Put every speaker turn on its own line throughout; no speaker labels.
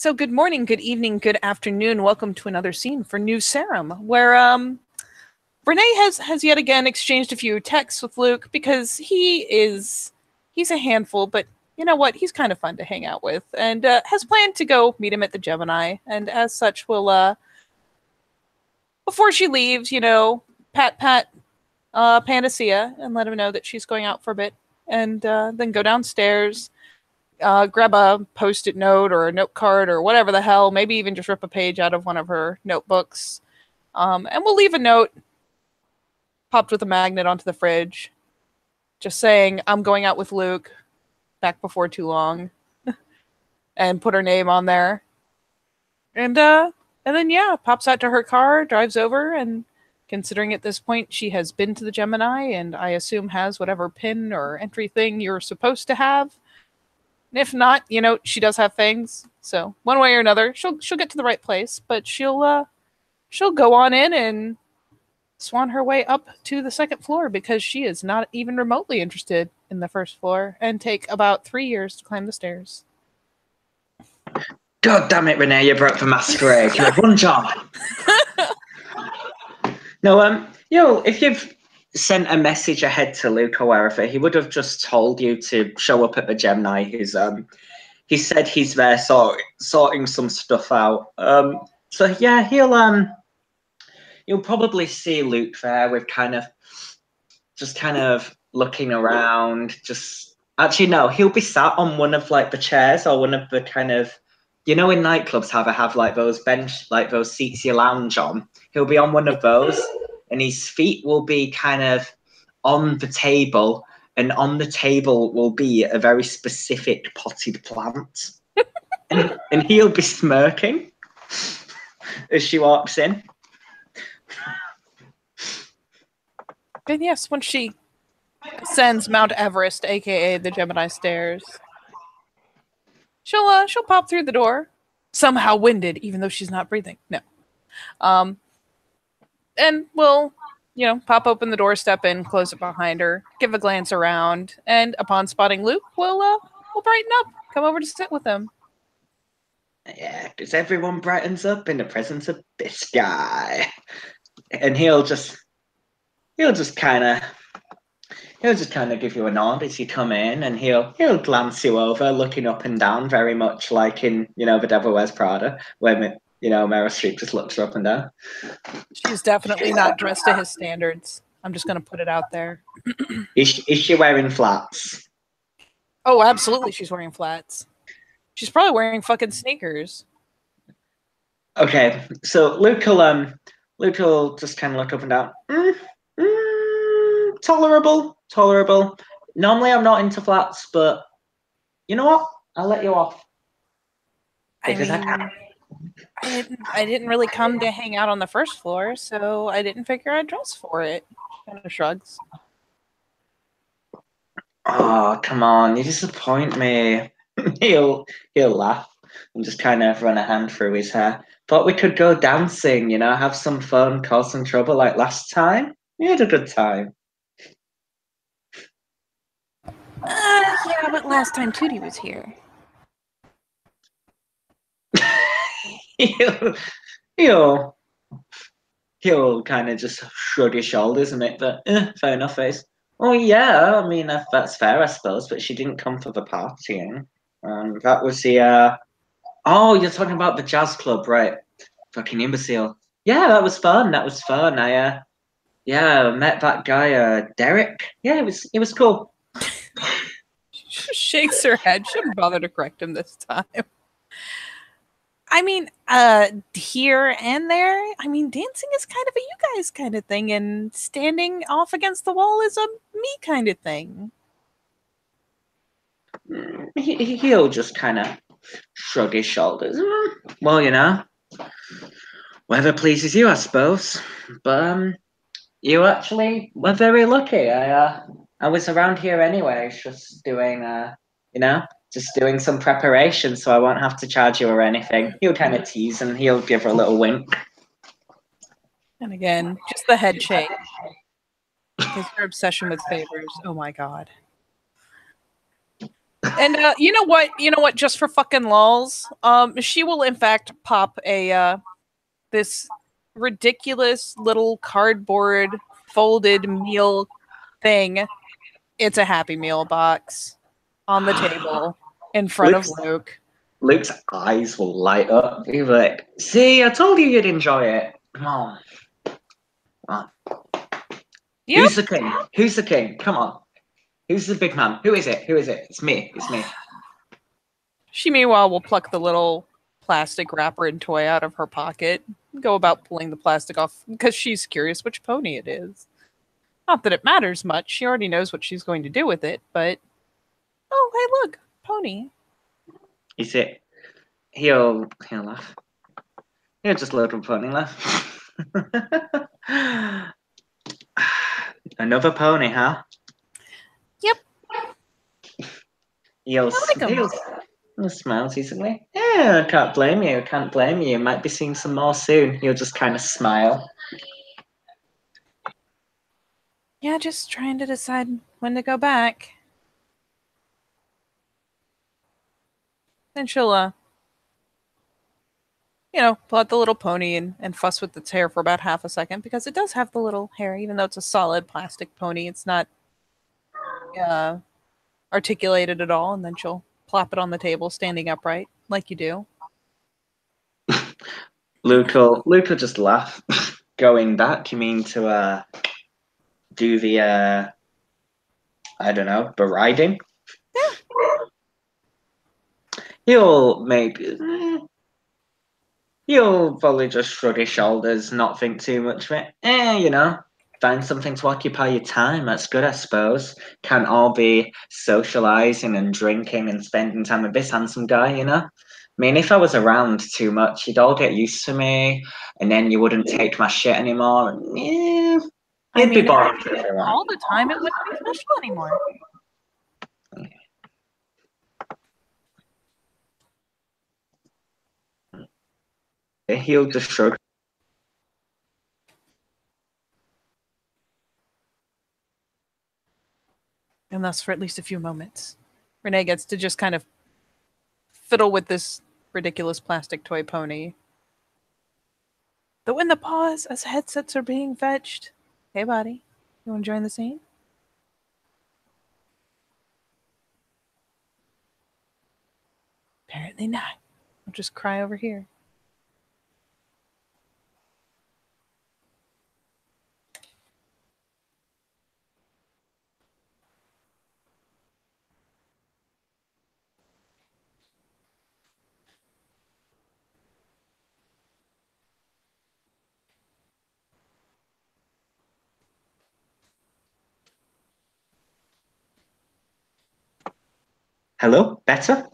So good morning, good evening, good afternoon. Welcome to another scene for New Serum, where Renee has yet again exchanged a few texts with Luke because he's a handful, but you know what? He's kind of fun to hang out with, and has planned to go meet him at the Gemini. And as such, will before she leaves, pat Panacea and let him know that she's going out for a bit, and then go downstairs. Grab a post-it note or a note card or whatever the hell, maybe even just rip a page out of one of her notebooks. And we'll leave a note popped with a magnet onto the fridge, just saying, I'm going out with Luke, back before too long, and put her name on there. And then, yeah, pops out to her car, drives over, and considering at this point she has been to the Gemini, and I assume has whatever pin or entry thing you're supposed to have. And if not, she does have things. So one way or another, she'll get to the right place. But she'll go on in and swan her way up to the second floor because she is not even remotely interested in the first floor, and take about 3 years to climb the stairs.
God damn it, Renee! You broke the masquerade. You had one job. No, if you've sent a message ahead to Luke or wherever, he would have just told you to show up at the Gemini. He said he's there sorting some stuff out. So yeah, you'll probably see Luke there with kind of looking around. Actually, no, he'll be sat on one of like the chairs or one of the kind of, in nightclubs how they have like those those seats you lounge on. He'll be on one of those, and his feet will be kind of on the table, and on the table will be a very specific potted plant. and he'll be smirking as she walks in.
And yes, when she ascends Mount Everest, aka the Gemini stairs, she'll pop through the door, somehow winded, even though she's not breathing. No. And we'll, pop open the door, step in, close it behind her, give a glance around, and upon spotting Luke, we'll brighten up, come over to sit with him.
Yeah, because everyone brightens up in the presence of this guy, and he'll just kind of give you a nod as you come in, and he'll glance you over, looking up and down, very much like in The Devil Wears Prada, where Meryl Streep just looks her up and down.
She's definitely not dressed to his standards. I'm just going to put it out there.
Is she wearing flats?
Oh, absolutely, she's wearing flats. She's probably wearing fucking sneakers.
Okay, so Luke will just kind of look up and down. Tolerable. Normally, I'm not into flats, but you know what? I'll let you off.
Because I didn't really come to hang out on the first floor, so I didn't figure I'd dress for it. Kind of shrugs.
Oh, come on, you disappoint me. He'll laugh and just kind of run a hand through his hair. Thought we could go dancing, have some fun, cause some trouble like last time. We had a good time.
Yeah, but last time Tootie was here.
he'll kind of just shrug his shoulders and make the fair enough face. Oh yeah, I mean that's fair, I suppose. But she didn't come for the partying. That was the. Oh, you're talking about the jazz club, right? Fucking imbecile. Yeah, that was fun. I met that guy, Derek. Yeah, it was cool.
She shakes her head. She didn't bother to correct him this time. I mean, here and there, dancing is kind of a you guys kind of thing, and standing off against the wall is a me kind of thing.
He'll just kind of shrug his shoulders. Well, whatever pleases you, I suppose. But you actually were very lucky. I was around here anyway, just doing doing some preparation, so I won't have to charge you or anything. He'll kind of tease and he'll give her a little wink.
And again, just the head shake. Because her obsession with favors. Oh my god. And you know what? You know what? Just for fucking lols, she will in fact pop a this ridiculous little cardboard folded meal thing. It's a Happy Meal box on the table in front of Luke.
Luke's eyes will light up. He'll be like, "See, I told you you'd enjoy it. Come on, come on.
Yep.
Who's the king? Who's the king? Come on. Who's the big man? Who is it? Who is it? It's me. It's me."
She meanwhile will pluck the little plastic wrapper and toy out of her pocket, go about pulling the plastic off because she's curious which pony it is. Not that it matters much. She already knows what she's going to do with it, but oh, hey, look, pony.
Is it? He'll laugh. He'll just little pony laugh. Another pony, huh?
Yep.
He'll smile teasingly. Yeah, I can't blame you. I can't blame you. Might be seeing some more soon. He'll just kind of smile.
Yeah, just trying to decide when to go back. Then she'll, pull out the little pony and fuss with its hair for about half a second because it does have the little hair, even though it's a solid plastic pony. It's not articulated at all. And then she'll plop it on the table, standing upright, like you do.
Luke will just laugh. Going back, you mean to do the I don't know, beriding?
Yeah.
He'll probably just shrug his shoulders, not think too much of it. Find something to occupy your time. That's good, I suppose. Can't all be socializing and drinking and spending time with this handsome guy. I mean, if I was around too much, you'd all get used to me, and then you wouldn't take my shit anymore. And it'd be boring.
All the time, it wouldn't be special anymore.
He'll just shrug.
And thus, for at least a few moments, Renee gets to just kind of fiddle with this ridiculous plastic toy pony. Though in the pause, as headsets are being fetched. Hey, buddy, you enjoying the scene? Apparently not. I'll just cry over here.
Hello? Better?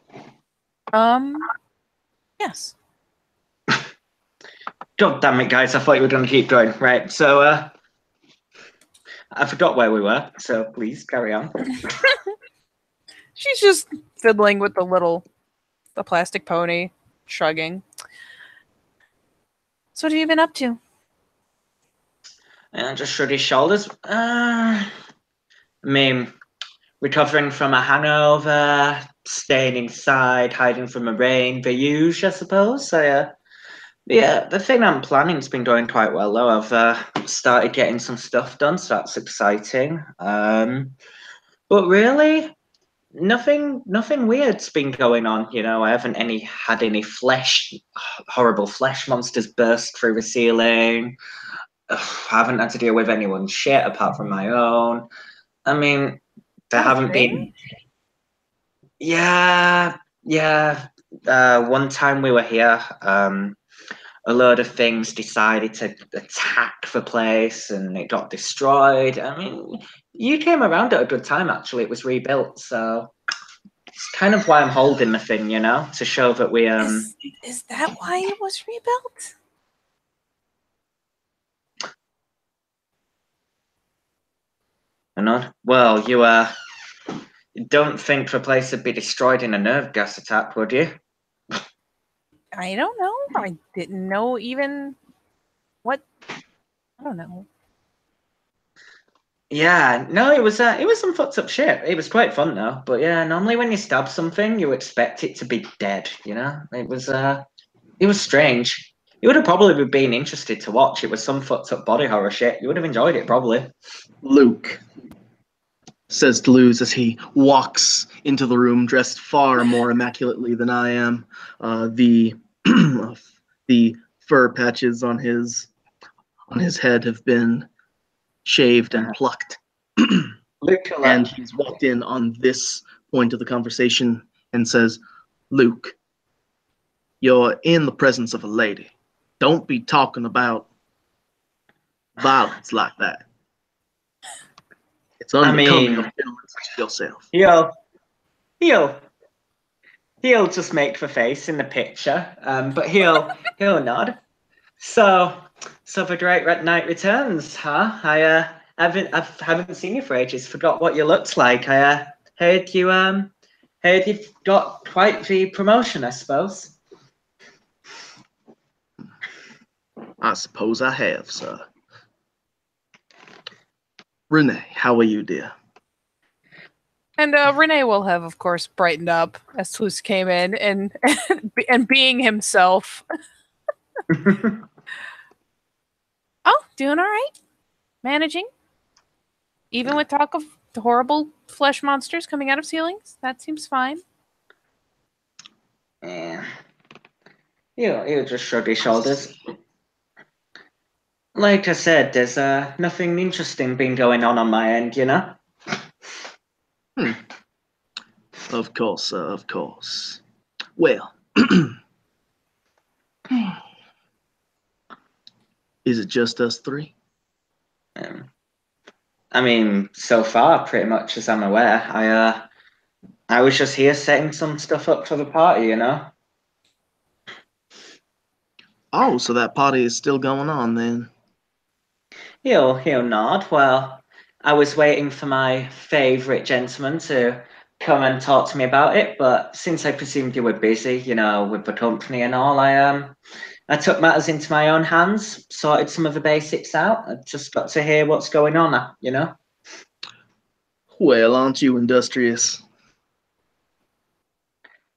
Yes.
God damn it, guys. I thought you were going to keep going. Right, so I forgot where we were, so please carry on.
She's just fiddling with the plastic pony, shrugging. So what have you been up to?
And just shrug his shoulders. I mean, recovering from a hangover, staying inside, hiding from the rain, the usual, I suppose. Yeah, the thing I'm planning's been going quite well, though. I've started getting some stuff done, so that's exciting. But really, nothing weird's been going on. I haven't had any horrible flesh monsters burst through the ceiling. I haven't had to deal with anyone's shit apart from my own. I mean, there haven't been. Yeah. One time we were here, a load of things decided to attack the place and it got destroyed. I mean, you came around at a good time, actually. It was rebuilt, so it's kind of why I'm holding the thing, to show that we...
Is that why it was rebuilt?
Well, you don't think the place would be destroyed in a nerve gas attack, would you?
I don't know. I didn't know even what. I don't know.
Yeah, no, it was some fucked up shit. It was quite fun though. But yeah, normally when you stab something, you expect it to be dead. You know, it was strange. You would have probably been interested to watch. It was some fucked up body horror shit. You would have enjoyed it probably.
Luke says to Luz as he walks into the room dressed far more immaculately than I am. The the fur patches on his head have been shaved and plucked.
Luke,
And he's walked in on this point of the conversation and says, Luke, you're in the presence of a lady. Don't be talking about violence like that. It's unbecoming of gentlemen such as yourself.
He'll just make the face in the picture, but he'll nod. So the Great Red Knight returns, huh? I haven't seen you for ages. Forgot what you looked like. I heard you got quite the promotion, I suppose.
I suppose I have, sir. Renee, how are you, dear?
And Renee will have, of course, brightened up as Sleuth came in and being himself. Oh, doing all right. Managing. Even with talk of the horrible flesh monsters coming out of ceilings, that seems fine.
Yeah. He'll just shrug his shoulders. Like I said, there's nothing interesting been going on my end, you know?
Of course, sir, of course. Well, is it just us three?
I mean, so far, pretty much as I'm aware. I was just here setting some stuff up for the party, you know?
Oh, so that party is still going on then?
He'll nod. Well, I was waiting for my favourite gentleman to come and talk to me about it, but since I presumed you were busy, you know, with the company and all, I took matters into my own hands, sorted some of the basics out. I just got to hear what's going on, you know?
Well, aren't you industrious?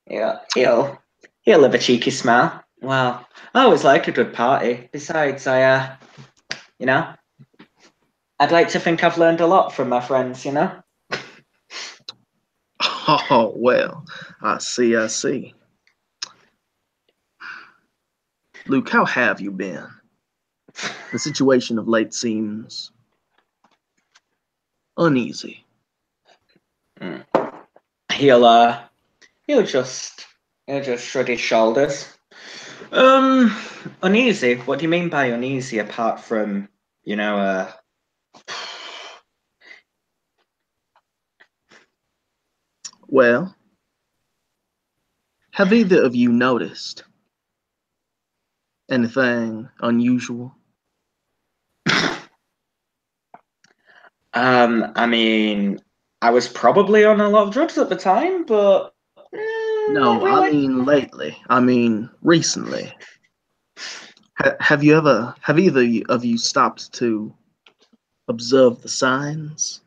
Yeah, he'll have a cheeky smile. Well, I always like a good party. Besides, you know, I'd like to think I've learned a lot from my friends, you know?
Oh, well, I see. Luke, how have you been? The situation of late seems uneasy.
He'll just shrug his shoulders. Uneasy? What do you mean by uneasy apart from, you know,
Well, have either of you noticed anything unusual?
I mean, I was probably on a lot of drugs at the time, but
No,
really.
I mean lately. I mean recently. Have either of you stopped to observe the signs?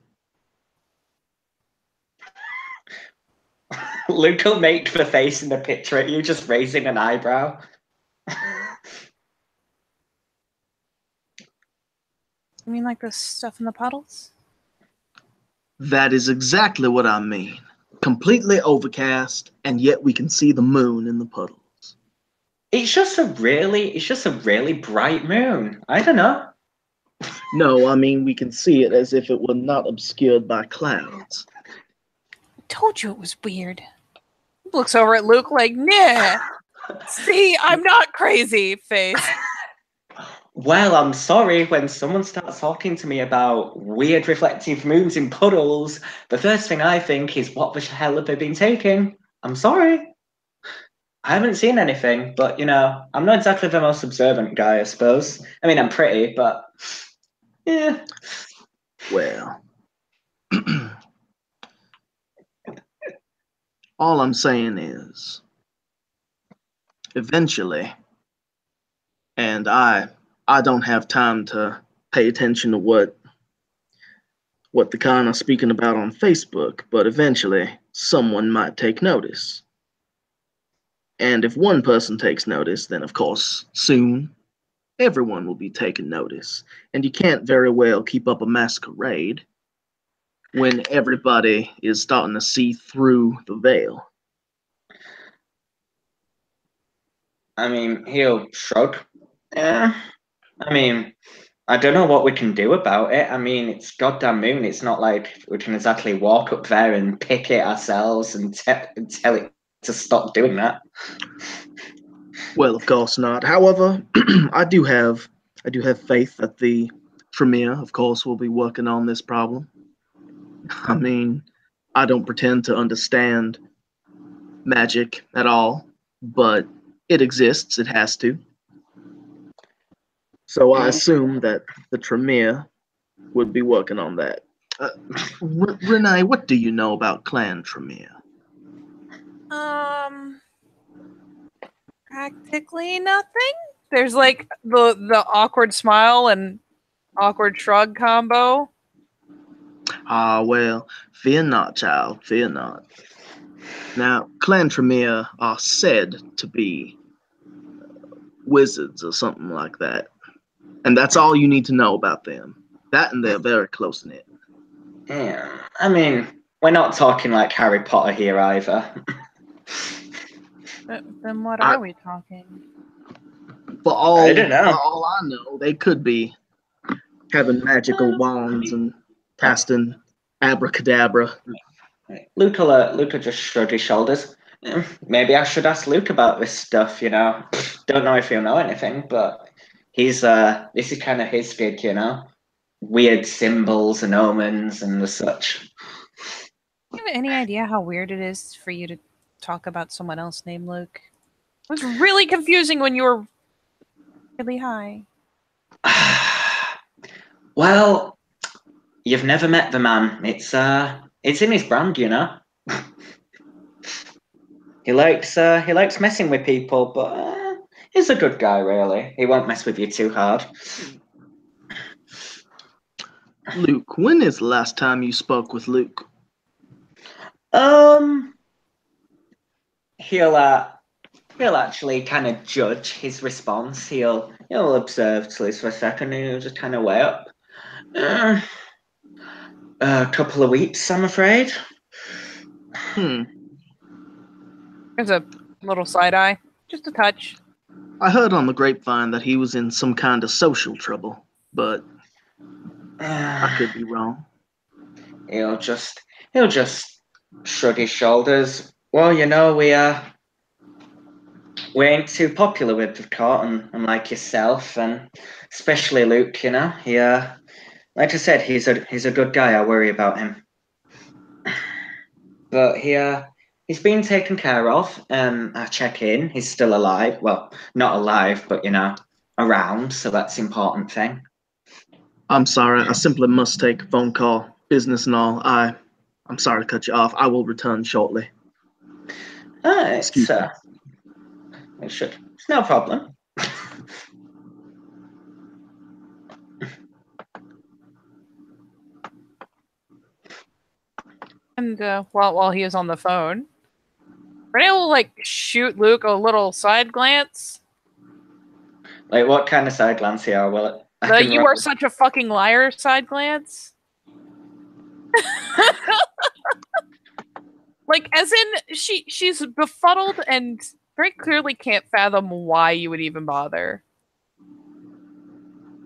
Luke will make the face in the picture at you, just raising an eyebrow.
You mean like the stuff in the puddles?
That is exactly what I mean. Completely overcast, and yet we can see the moon in the puddles.
It's just a really bright moon. I don't know.
No, I mean we can see it as if it were not obscured by clouds.
I told you it was weird. Looks over at Luke like, nah. See, I'm not crazy, face.
Well, I'm sorry, when someone starts talking to me about weird reflective moons in puddles, the first thing I think is, what the hell have they been taking? I'm sorry. I haven't seen anything, but, you know, I'm not exactly the most observant guy, I suppose. I mean, I'm pretty, but, yeah.
Well, all I'm saying is, eventually, and I don't have time to pay attention to what what the kind are speaking about on Facebook, but eventually someone might take notice. And if one person takes notice, then of course, soon, everyone will be taking notice. And you can't very well keep up a masquerade when everybody is starting to see through the veil.
I mean, he'll shrug. Yeah. I mean, I don't know what we can do about it. I mean, it's goddamn moon. It's not like we can exactly walk up there and pick it ourselves and tell it to stop doing that.
Well, of course not. However, I do have faith that the Tremere, of course, will be working on this problem. I mean, I don't pretend to understand magic at all, but it exists. It has to. So I assume that the Tremere would be working on that. Renee, what do you know about Clan Tremere?
Practically nothing. There's like the awkward smile and awkward shrug combo.
Ah, well, fear not, child, fear not. Now, Clan Tremere are said to be wizards or something like that. And that's all you need to know about them. That and they're very close-knit.
Yeah, I mean, we're not talking like Harry Potter here either.
Then what are we talking?
I don't know.
For all I know, they could be having magical wands and casting abracadabra.
Luca just shrugged his shoulders. Maybe I should ask Luke about this stuff, you know. Don't know if he'll know anything, but this is kind of his gig, you know. Weird symbols and omens and the such.
Do you have any idea how weird it is for you to talk about someone else named Luke? It was really confusing when you were really high.
Well, you've never met the man. It's in his brand, you know. He likes messing with people, but he's a good guy, really. He won't mess with you too hard.
Luke, when is the last time you spoke with Luke?
He'll actually kind of judge his response. He'll observe to for a second, and he'll just kind of weigh up. A couple of weeks, I'm afraid.
There's a little side eye, just a touch.
I heard on the grapevine that he was in some kind of social trouble, but I could be wrong.
He'll just shrug his shoulders. Well, you know, we ain't too popular with the court, and like yourself, and especially Luke. You know, he like I said, he's a good guy. I worry about him, but he's been taken care of. I check in. He's still alive. Well, not alive, but you know, around. So that's the important thing.
I'm sorry. I simply must take a phone call. Business and all. I'm sorry to cut you off. I will return shortly.
Excuse me. It's no problem.
And while he is on the phone, Renee will like shoot Luke a little side glance.
Like what kind of side glance here? Well,
You are such a fucking liar side glance. Like as in she's befuddled and very clearly can't fathom why you would even bother.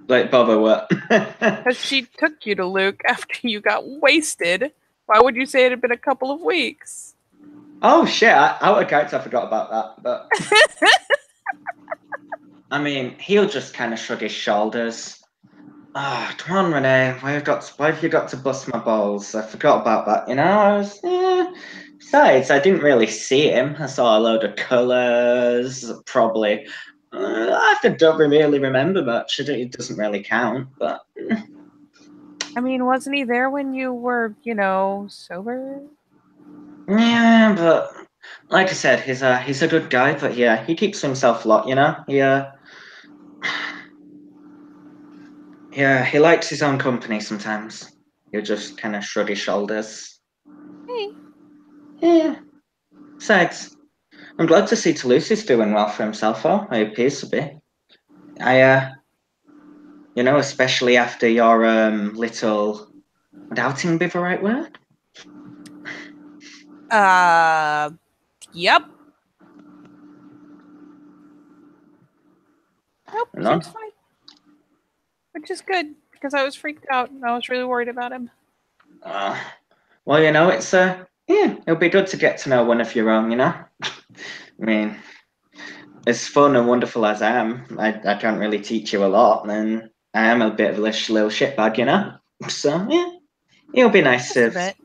Like bother what?
Because she took you to Luke after you got wasted. Why would you say it had been a couple of weeks?
Oh shit! Out of character, I forgot about that. But I mean, he'll just kind of shrug his shoulders. Ah, come on, Renee. Why have you got to bust my balls? I forgot about that. You know, Besides, I didn't really see him. I saw a load of colours. Probably. I don't really remember much. It doesn't really count, but.
I mean, wasn't he there when you were, you know, sober?
Yeah, but like I said, he's a good guy. But yeah, he keeps himself a lot. You know, yeah, he likes his own company sometimes. He'll just kind of shrug his shoulders.
Hey.
Yeah. Besides, I'm glad to see Toulouse is doing well for himself, though. He appears to be. Especially after your little... Would outing be the right word?
Yep. Nope,
No?
seems fine. Which is good, because I was freaked out and I was really worried about him.
Well, it's it'll be good to get to know one of your own, I mean, as fun and wonderful as I am, I can't really teach you a lot, and I am a bit of a little shitbag, So, yeah, it'll be nice
Just a
to...
bit.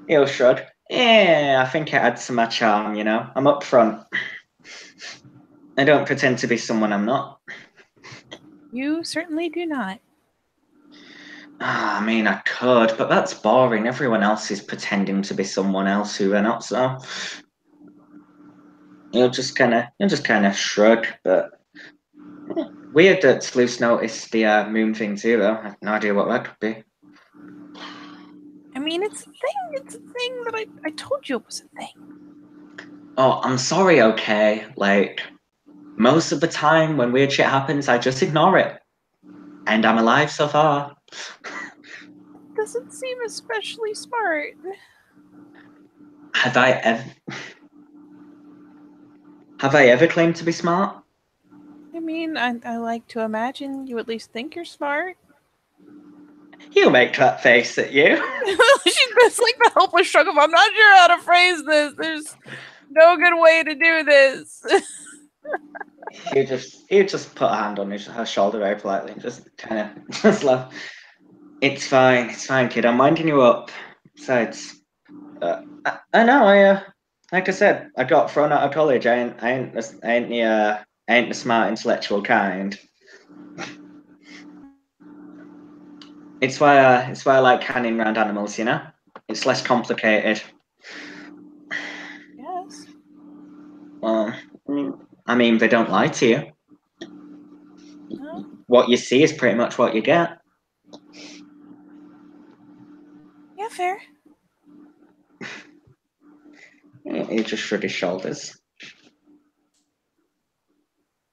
He'll shrug. Yeah, I think it adds to my charm, I'm up front. I don't pretend to be someone I'm not.
You certainly do not.
I mean, I could, but that's boring. Everyone else is pretending to be someone else who they're not, so... You'll just kind of shrug, but... Weird that Sluice noticed the moon thing too, though. I have no idea what that could be.
I mean, it's a thing. It's a thing that I told you it was a thing.
Oh, I'm sorry, okay? Like, most of the time when weird shit happens, I just ignore it. And I'm alive so far.
Doesn't seem especially smart.
Have I ever claimed to be smart?
I mean, I like to imagine you at least think you're smart.
He'll make that face at you.
It's like the helpless shrug of, I'm not sure how to phrase this. There's no good way to do this.
He'll just put a hand on her shoulder very politely and just kind of just laugh. It's fine, kid. I'm winding you up. Besides, I know. Like I said, I got thrown out of college. I ain't the smart intellectual kind. It's why I like hanging around animals. It's less complicated.
Yes.
Well, I mean, they don't lie to you.
No.
What you see is pretty much what you get.
Yeah, fair.
He just shrugged his shoulders.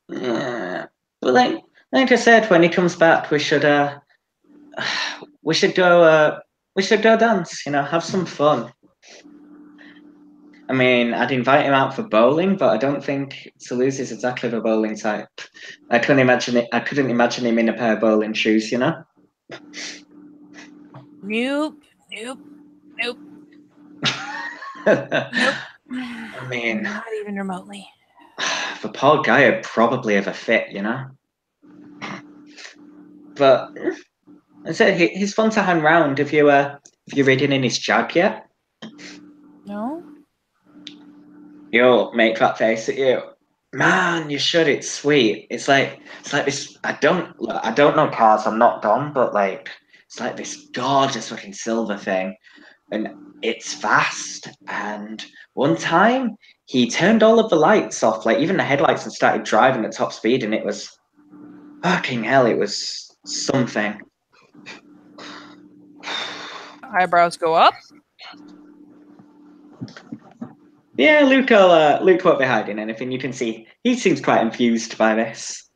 Yeah. But like I said, when he comes back, we should go dance. Have some fun. I mean, I'd invite him out for bowling, but I don't think Toulouse is exactly the bowling type. I couldn't imagine him in a pair of bowling shoes.
Nope. Nope.
I mean,
not even remotely.
The poor guy would probably have a fit, But I said he's fun to hang round. If you're ridden in his jag yet,
No.
You'll make that face at you. Man, you should. It's sweet. It's like this. I don't know cars. I'm not dumb, but like it's like this gorgeous fucking silver thing, and it's fast. And one time he turned all of the lights off, like even the headlights, and started driving at top speed, and it was fucking hell. It was something.
Eyebrows go up.
Yeah, Luke won't be hiding anything. You can see he seems quite enthused by this.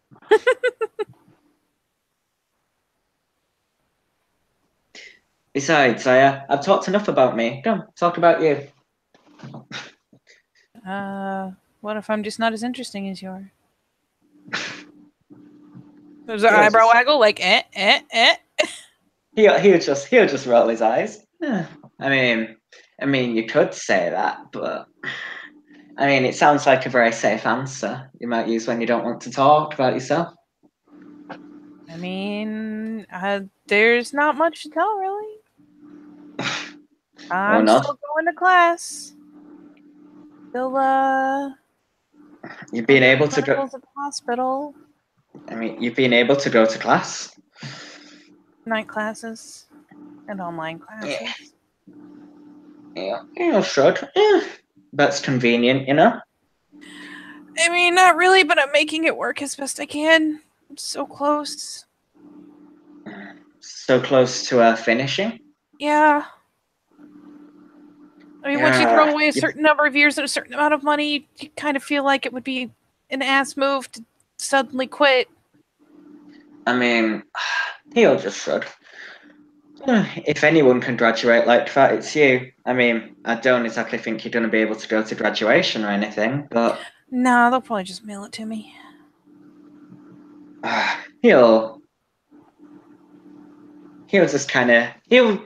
Besides, I've talked enough about me. Come, talk about you.
What if I'm just not as interesting as you are? There's an eyebrow waggle, like
He'll just roll his eyes. I mean, you could say that, but I mean, it sounds like a very safe answer you might use when you don't want to talk about yourself.
I mean, there's not much to tell, really. I'm still going to class. Still,
you've been able to go
at the hospital.
I mean, you've been able to go to class.
Night classes and online classes.
Yeah, should. Yeah, that's convenient,
I mean, not really, but I'm making it work as best I can. I'm so close.
so close to finishing.
Yeah. I mean, once you throw away a certain number of years and a certain amount of money, you kind of feel like it would be an ass move to suddenly quit.
I mean, he'll just shrug. If anyone can graduate like that, it's you. I mean, I don't exactly think you're going to be able to go to graduation or anything, but
No, they'll probably just mail it to me.
he'll just he'll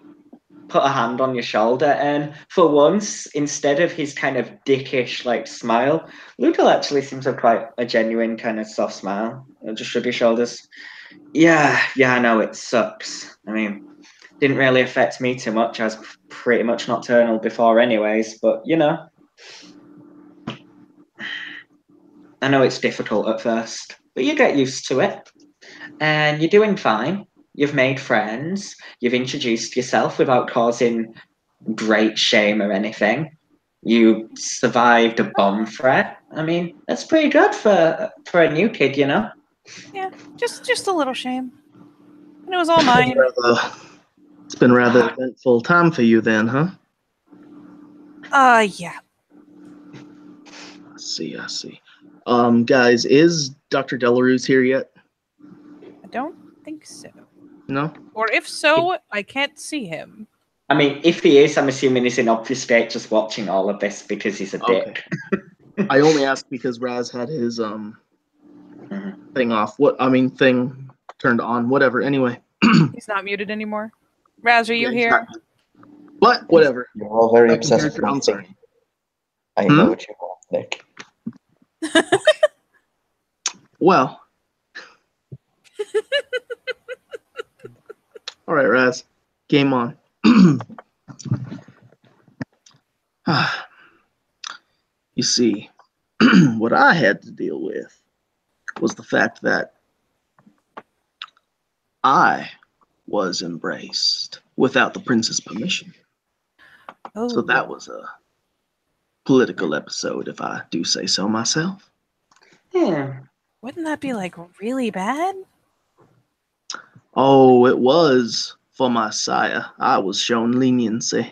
put a hand on your shoulder, and for once, instead of his kind of dickish like smile, Luca actually seems to have quite a genuine kind of soft smile. He'll just shrug his shoulders. Yeah, I know it sucks. I mean, didn't really affect me too much. I was pretty much nocturnal before anyways, but you know, I know it's difficult at first, but you get used to it, and you're doing fine. You've made friends. You've introduced yourself without causing great shame or anything. You survived a bomb threat. I mean, that's pretty good for a new kid, you know?
Yeah, just a little shame. And it was all mine.
It's been rather eventful time for you then, huh?
Yeah.
I see. Guys, is Dr. Delarose here yet?
I don't think so.
No?
Or if so, I can't see him.
I mean, if he is, I'm assuming he's in obfuscate just watching all of this because he's a dick.
I only asked because Raz had his thing off. Thing turned on. Whatever. Anyway.
He's not muted anymore. Raz, are you here?
What? Whatever.
You're all very obsessed with
I'm sorry.
I know what you want, Nick.
Well. All right, Raz. Game on. You see, what I had to deal with was the fact that I was embraced without the prince's permission.
Oh.
So that was a political episode, if I do say so myself.
Yeah.
Wouldn't that be like really bad?
Oh, it was for my sire. I was shown leniency.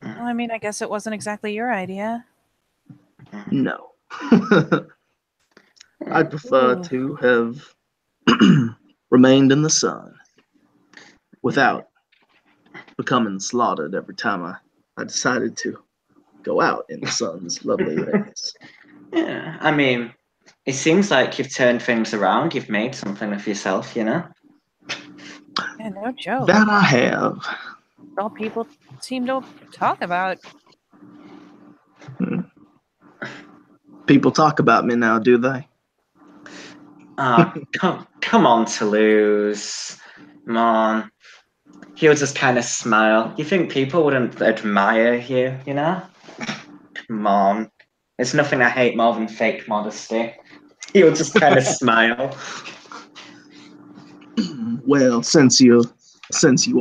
Well, I mean, I guess it wasn't exactly your idea.
No. I'd prefer to have remained in the sun without becoming slaughtered every time I decided to go out in the sun's lovely rays.
Yeah, I mean, it seems like you've turned things around. You've made something of yourself, you know?
Yeah, no joke.
That I have.
All people seem to talk about.
People talk about me now, do they?
Come on, Toulouse. Come on. He'll just kind of smile. You think people wouldn't admire you, you know? Come on. There's nothing I hate more than fake modesty. He'll just kind of smile.
Well, since you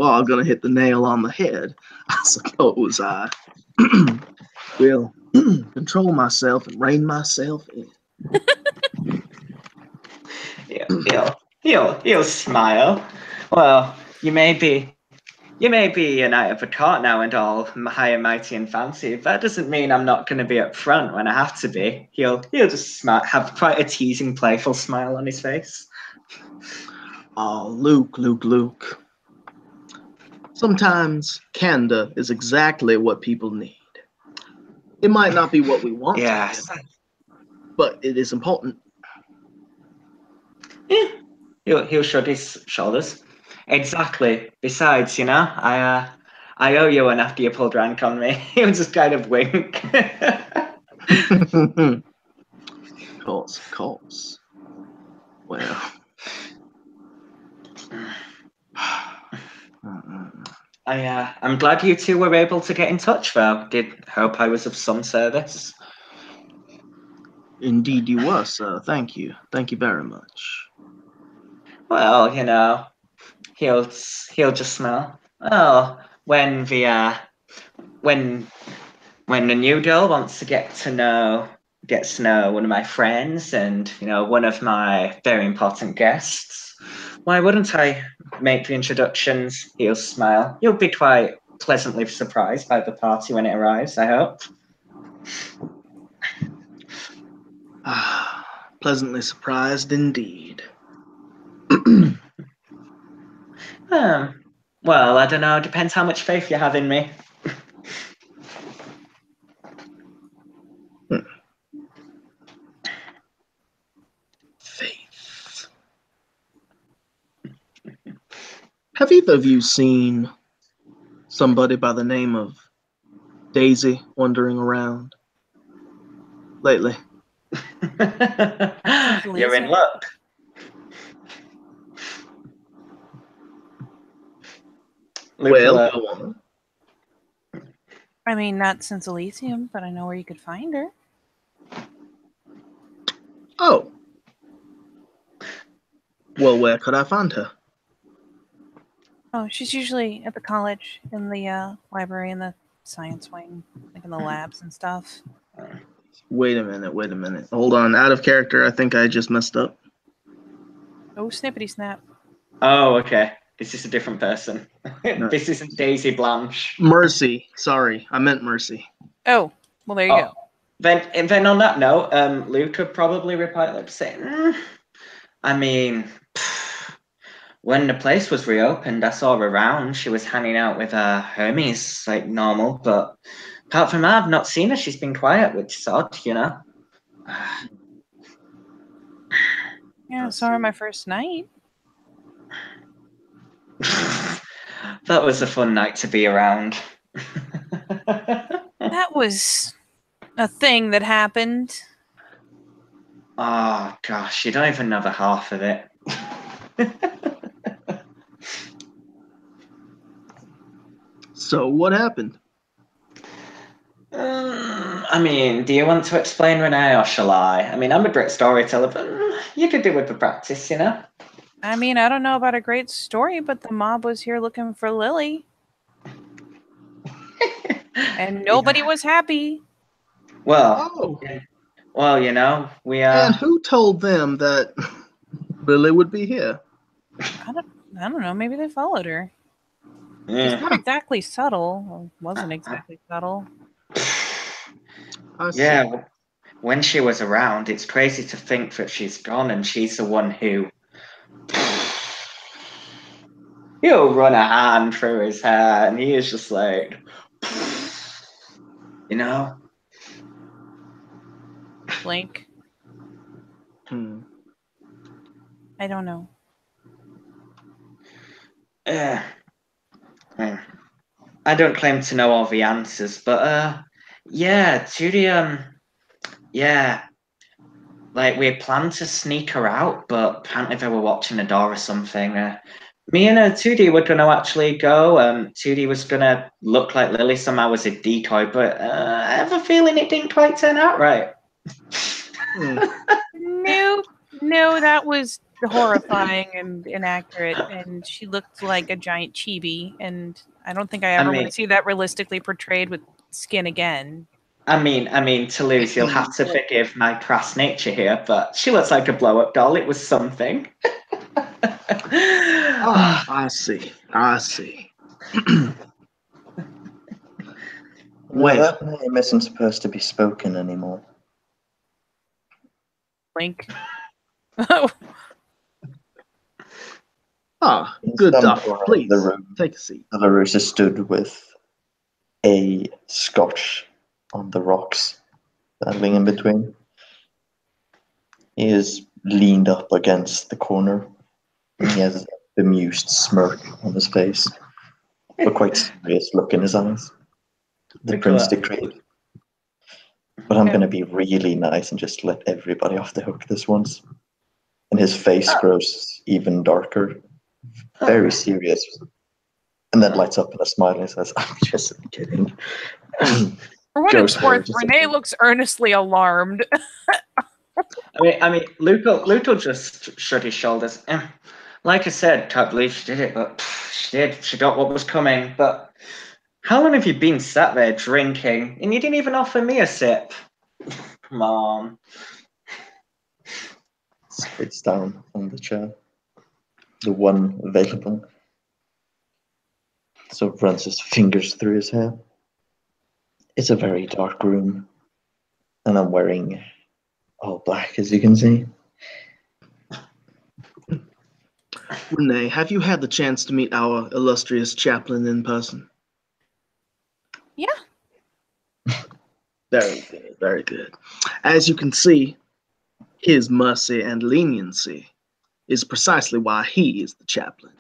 are gonna hit the nail on the head, I suppose I will control myself and rein myself in.
He'll smile. Well, you may be a knight of the court now and all high and mighty and fancy. That doesn't mean I'm not going to be up front when I have to be. He'll just have quite a teasing, playful smile on his face.
Oh, Luke. Sometimes candor is exactly what people need. It might not be what we want,
Yes,
but it is important.
Yeah. He'll shrug his shoulders. Exactly. Besides, you know, I owe you one after you pulled rank on me. He'll just kind of wink.
Of course. Well.
I'm glad you two were able to get in touch, though. Did hope I was of some service.
Indeed you were, sir. Thank you. Thank you very much.
Well, you know, he'll just smile. Oh, when the new girl wants to get to know one of my friends and, you know, one of my very important guests, why wouldn't I make the introductions? He'll smile. You'll be quite pleasantly surprised by the party when it arrives, I hope.
Pleasantly surprised indeed.
Well, I don't know. Depends how much faith you have in me.
Faith. Have either of you seen somebody by the name of Daisy wandering around lately?
You're in luck.
Well, go on.
I mean, not since Elysium, but I know where you could find her.
Oh. Well, where could I find her?
Oh, she's usually at the college, in the library, in the science wing, like in the labs and stuff.
Wait a minute. Hold on. Out of character, I think I just messed up.
Oh, snippity snap.
Oh, okay. This is a different person. No. This isn't Daisy Blanche.
Mercy. Sorry, I meant Mercy.
Oh, well, there you go.
Then on that note, Luke could probably reply like saying, I mean, when the place was reopened, I saw her around. She was hanging out with her homies like normal, but apart from that, I've not seen her. She's been quiet, which is odd, you know.
Yeah, I saw her my first night.
That was a fun night to be around.
That was a thing that happened.
Oh, gosh, you don't even know the half of it.
So, what happened?
I mean, do you want to explain, Renee, or shall I? I mean, I'm a great storyteller, but you could do with the practice, you know?
I mean, I don't know about a great story, but the mob was here looking for Lily. And nobody was happy.
Well, you know, we are...
And who told them that Lily would be here?
I don't know. Maybe they followed her.
Yeah.
It's not exactly subtle. Or wasn't exactly subtle.
Yeah, when she was around, it's crazy to think that she's gone and she's the one who... He'll run a hand through his hair and he is just like... You know?
Blink. I don't know.
I don't claim to know all the answers, but yeah, Judy, yeah, like we had planned to sneak her out, but apparently they were watching the door or something. Me and Tootie were going to actually go. Tootie was going to look like Lily somehow as a decoy, but I have a feeling it didn't quite turn out right.
No, that was horrifying and inaccurate, and she looked like a giant chibi, and I don't think I ever want to see that realistically portrayed with skin again.
I mean, Toulouse, you'll have to forgive my crass nature here, but she looks like a blow-up doll. It was something.
I see.
Well, that name isn't supposed to be spoken anymore.
Blink.
Good stuff. Please, take a seat.
Belarus stood with a scotch on the rocks, standing in between. He is leaned up against the corner. And he has a bemused smirk on his face, a quite serious look in his eyes. The prince decreed. But I'm going to be really nice and just let everybody off the hook this once. And his face grows even darker, very serious, and then lights up in a smile and says, I'm just kidding.
For what it's worth, Renee looks earnestly alarmed.
I mean, Luke just shrugged his shoulders. Like I said, can't believe she did it, but she did. She got what was coming. But how long have you been sat there drinking, and you didn't even offer me a sip? Come on.
Sits down on the chair. the one available. So runs his fingers through his hair. It's a very dark room, and I'm wearing all black, as you can see.
Renee, have you had the chance to meet our illustrious chaplain in person?
Yeah.
Very good, very good. As you can see, his mercy and leniency is precisely why he is the chaplain.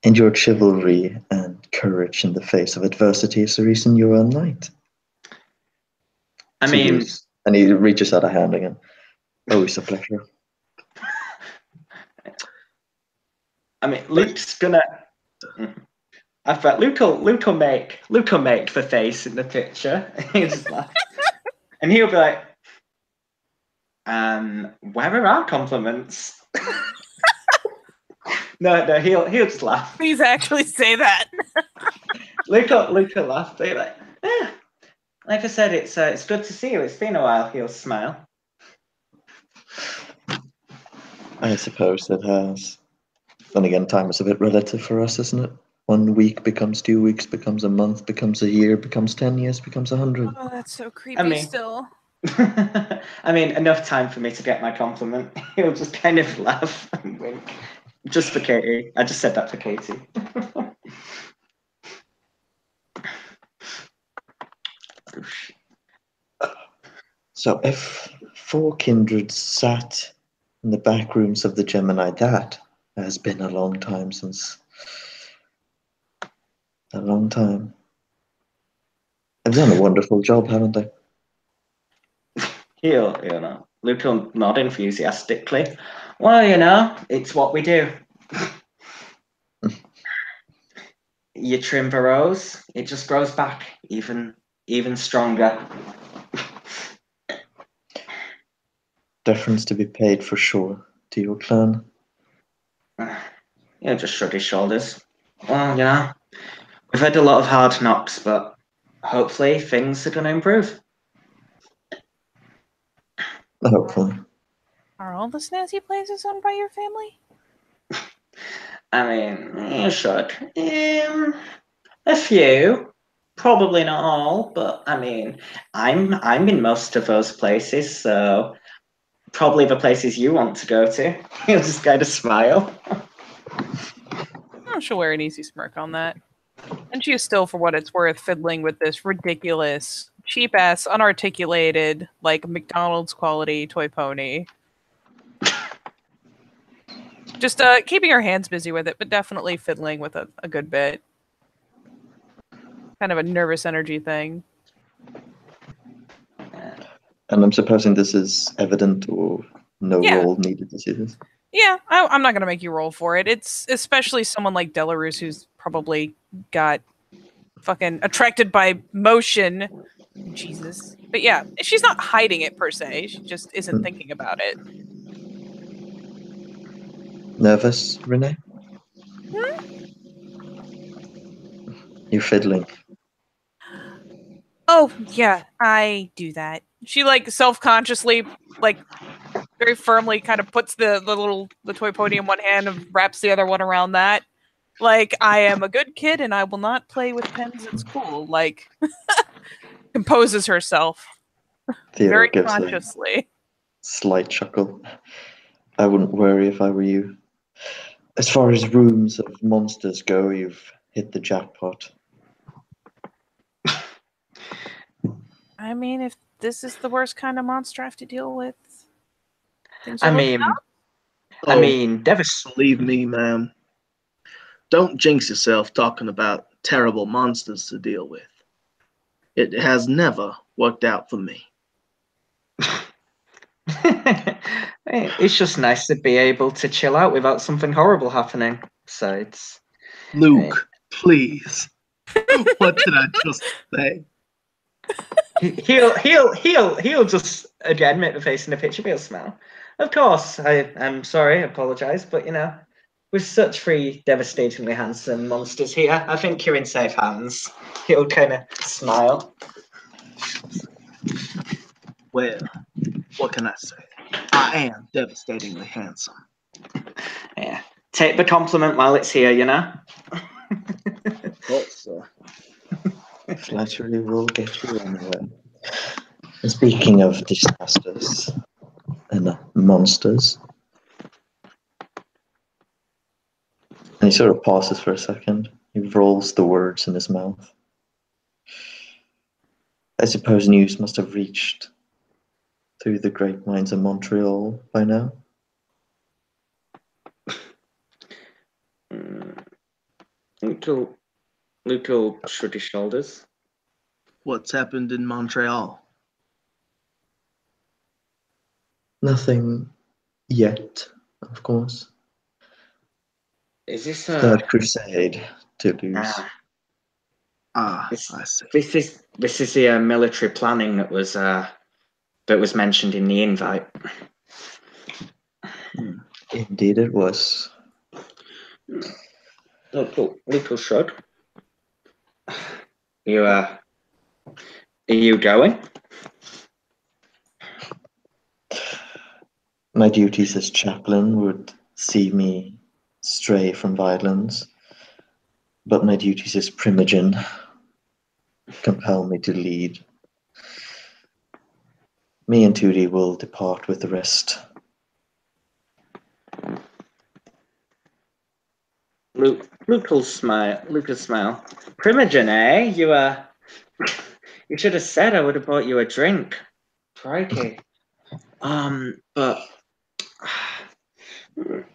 And your chivalry and courage in the face of adversity is the reason you're a knight.
I mean,
And he reaches out a hand again. Oh, it's a pleasure.
I mean, Luke's gonna. I thought Luke will make the face in the picture. He'll just laugh, and he'll be like, "Where are our compliments?" no, he'll just laugh.
Please actually say that.
Luke will laugh. Be like, like I said, it's good to see you. It's been a while. He'll smile.
I suppose it has. Then again, time is a bit relative for us, isn't it? 1 week becomes 2 weeks, becomes a month, becomes a year, becomes 10 years, becomes 100.
Oh, that's so creepy still.
I mean, enough time for me to get my compliment. He'll just kind of laugh and wink. Just for Katie. I just said that for Katie.
So if 4 kindreds sat in the back rooms of the Gemini, that has been a long time since... A long time. They've done a wonderful job, haven't they?
He'll Luke will nod enthusiastically. Well, it's what we do. You trim the rose, it just grows back even stronger.
Difference to be paid for sure to your clan.
He'll just shrug his shoulders. Well, we've had a lot of hard knocks, but hopefully things are going to improve.
Hopefully.
Are all the snazzy places owned by your family?
I mean, you should. A few. Probably not all, but I mean, I'm in most of those places, so probably the places you want to go to. He'll just kind of smile.
Oh, she'll wear an easy smirk on that. And she is still, for what it's worth, fiddling with this ridiculous, cheap-ass, unarticulated, like, McDonald's quality toy pony. Just keeping her hands busy with it, but definitely fiddling with it a good bit. Kind of a nervous energy thing.
And I'm supposing this is evident or no roll needed to see this?
Yeah, I'm not going to make you roll for it. It's especially someone like Delarus who's probably got fucking attracted by motion. Jesus. But yeah, she's not hiding it per se. She just isn't thinking about it.
Nervous, Renee? You're fiddling.
Oh, yeah, I do that. She, like, self-consciously, like, very firmly kind of puts the toy pony in one hand and wraps the other one around that. Like, I am a good kid and I will not play with pens at school. Like, composes herself.
Theodore
very
gives
consciously.
a slight chuckle. I wouldn't worry if I were you. As far as rooms of monsters go, you've hit the jackpot.
I mean, if this is the worst kind of monster I have to deal with, things
I
are
mean,
looking up.
Believe me, ma'am. Don't jinx yourself talking about terrible monsters to deal with. It has never worked out for me.
It's just nice to be able to chill out without something horrible happening. So it's
Luke, please. What did I just say?
He'll just again make the face in the picture. He'll smile. Of course, I'm sorry, I apologise, but with such 3 devastatingly handsome monsters here, I think you're in safe hands. He'll kind of smile.
Well, what can I say? I am devastatingly handsome.
Yeah. Take the compliment while it's here, you know?
Also,
Flattery will get you anywhere. And speaking of disasters and monsters, and he sort of pauses for a second. He rolls the words in his mouth. I suppose news must have reached through the great minds of Montreal by now.
Luke will shrug his shoulders.
what's happened in Montreal?
Nothing yet, of course.
Is this
Third Crusade to lose.
Ah,
This,
I see.
this is the military planning that was mentioned in the invite.
Indeed, it was.
Luke will shrug. Are you going?
My duties as chaplain would see me stray from violence, but my duties as primogen compel me to lead. Me and Tootie will depart with the rest.
Luke will smile. Primogen, eh? You should have said I would have bought you a drink. Crikey. But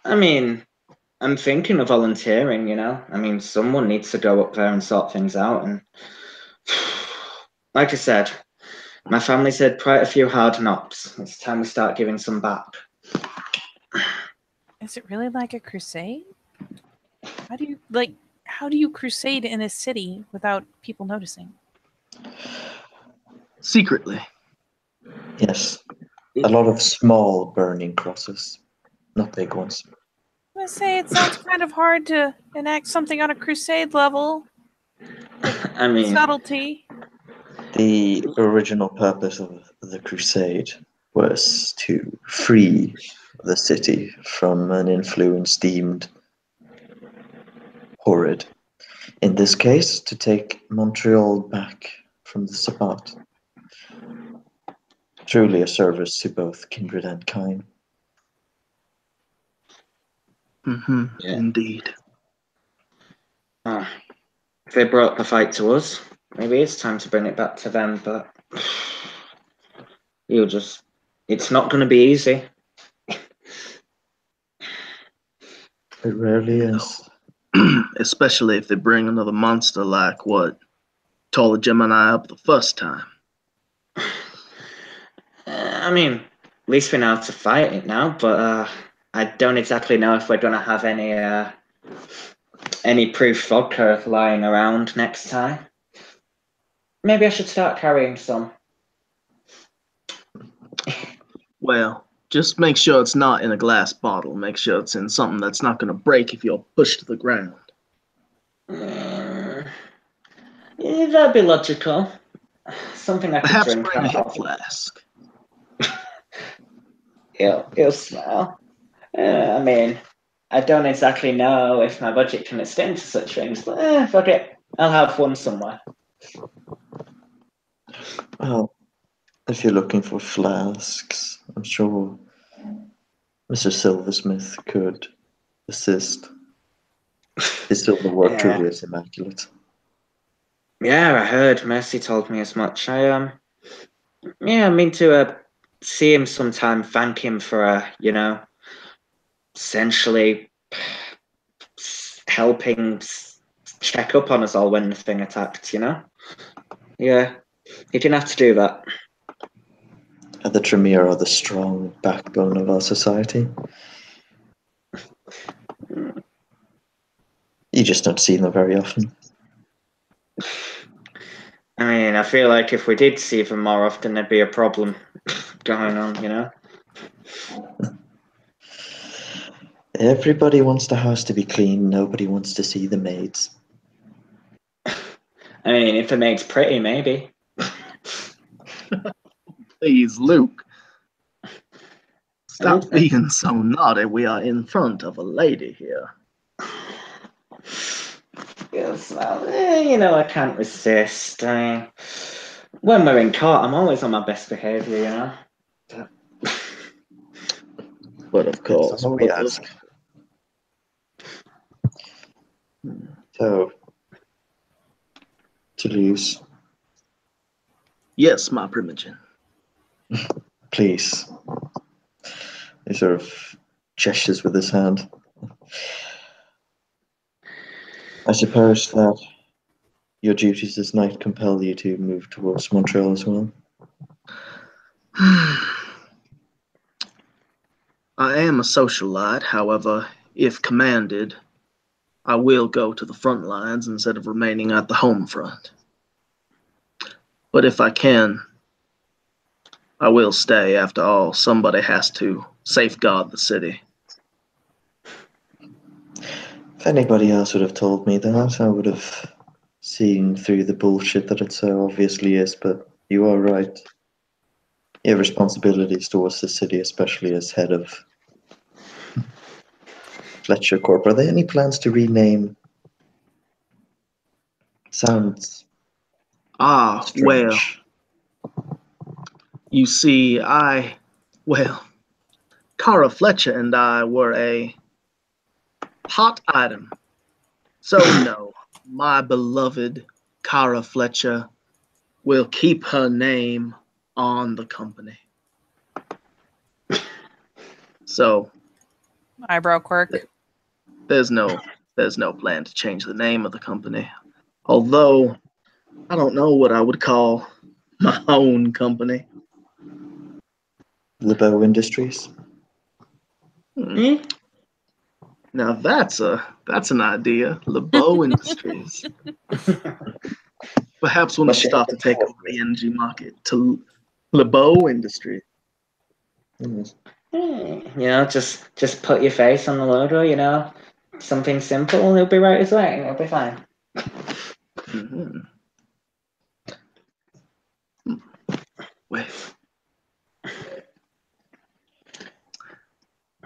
I mean, I'm thinking of volunteering, you know? I mean, someone needs to go up there and sort things out. And like I said, my family's had quite a few hard knocks. It's time we start giving some back.
Is it really like a crusade? How do you crusade in a city without people noticing?
Secretly.
Yes, a lot of small burning crosses, not big ones.
I was gonna say it sounds kind of hard to enact something on a crusade level.
I mean,
Subtlety.
The original purpose of the crusade was to free the city from an influence deemed horrid. In this case, to take Montreal back from the Sabbat. Truly a service to both kindred and kind.
Mm-hmm.
Yeah.
Indeed.
If they brought the fight to us, maybe it's time to bring it back to them, but it's not going to be easy.
It rarely is.
Especially if they bring another monster like what tore the Gemini up the first time.
I mean, at least we know how to fight it now, but I don't exactly know if we're going to have any proof vodka lying around next time. Maybe I should start carrying some.
Well, just make sure it's not in a glass bottle. Make sure it's in something that's not going to break if you're pushed to the ground.
Yeah, that'd be logical. Something I could
Perhaps
drink
bring a
out
hip
of.
flask.
It'll smell. I mean, I don't exactly know if my budget can extend to such things, but fuck it. I'll have one somewhere.
Well, if you're looking for flasks, I'm sure Mr. Silversmith could assist. His silverware
Yeah.
truly is immaculate.
Yeah, I heard. Mercy told me as much. I mean to see him sometime, thank him for essentially helping check up on us all when the thing attacked. Yeah, he didn't have to do that.
The Tremere are the strong backbone of our society. You just don't see them very often.
I mean, I feel like if we did see them more often, there'd be a problem going on,
Everybody wants the house to be clean. Nobody wants to see the maids.
I mean, if the maid's pretty, maybe.
Please, Luke. Stop being so naughty. We are in front of a lady here.
Yes, well, you know, I can't resist. I mean, when we're in court, I'm always on my best behaviour, you know.
But of course,
all we ask. So, Toulouse,
yes, my primogen.
please. He sort of gestures with his hand. I suppose that your duties this night compel you to move towards Montreal as well.
I am a socialite, however, if commanded, I will go to the front lines instead of remaining at the home front. But if I can, I will stay. After all, somebody has to safeguard the city.
If anybody else would have told me that, I would have seen through the bullshit that it so obviously is, but you are right. You have responsibilities towards the city, especially as head of Fletcher Corp. Are there any plans to rename? Sounds
Well,
strange.
you see, Cara Fletcher and I were a hot item. So no, my beloved Cara Fletcher will keep her name on the company. So
Eyebrow quirk.
there's no plan to change the name of the company. Although I don't know what I would call my own company.
LeBeau Industries.
Now that's an idea. LeBeau Industries. Perhaps when we start to take over the energy market to LeBeau Industries.
You know, just put your face on the logo, you know, something simple, it'll be right as well, it'll be fine.
Mm-hmm. Wait.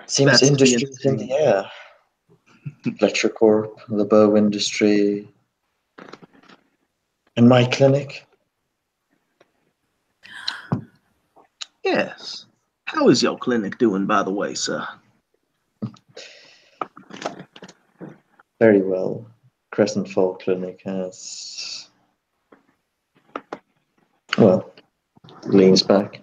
Seems
That's
industries in the air. Fletcher Corp, LeBeau Industry, and my clinic.
Yes. How is your clinic doing, by the way, sir?
Very well. Crescent Fall Clinic has, well, leans back.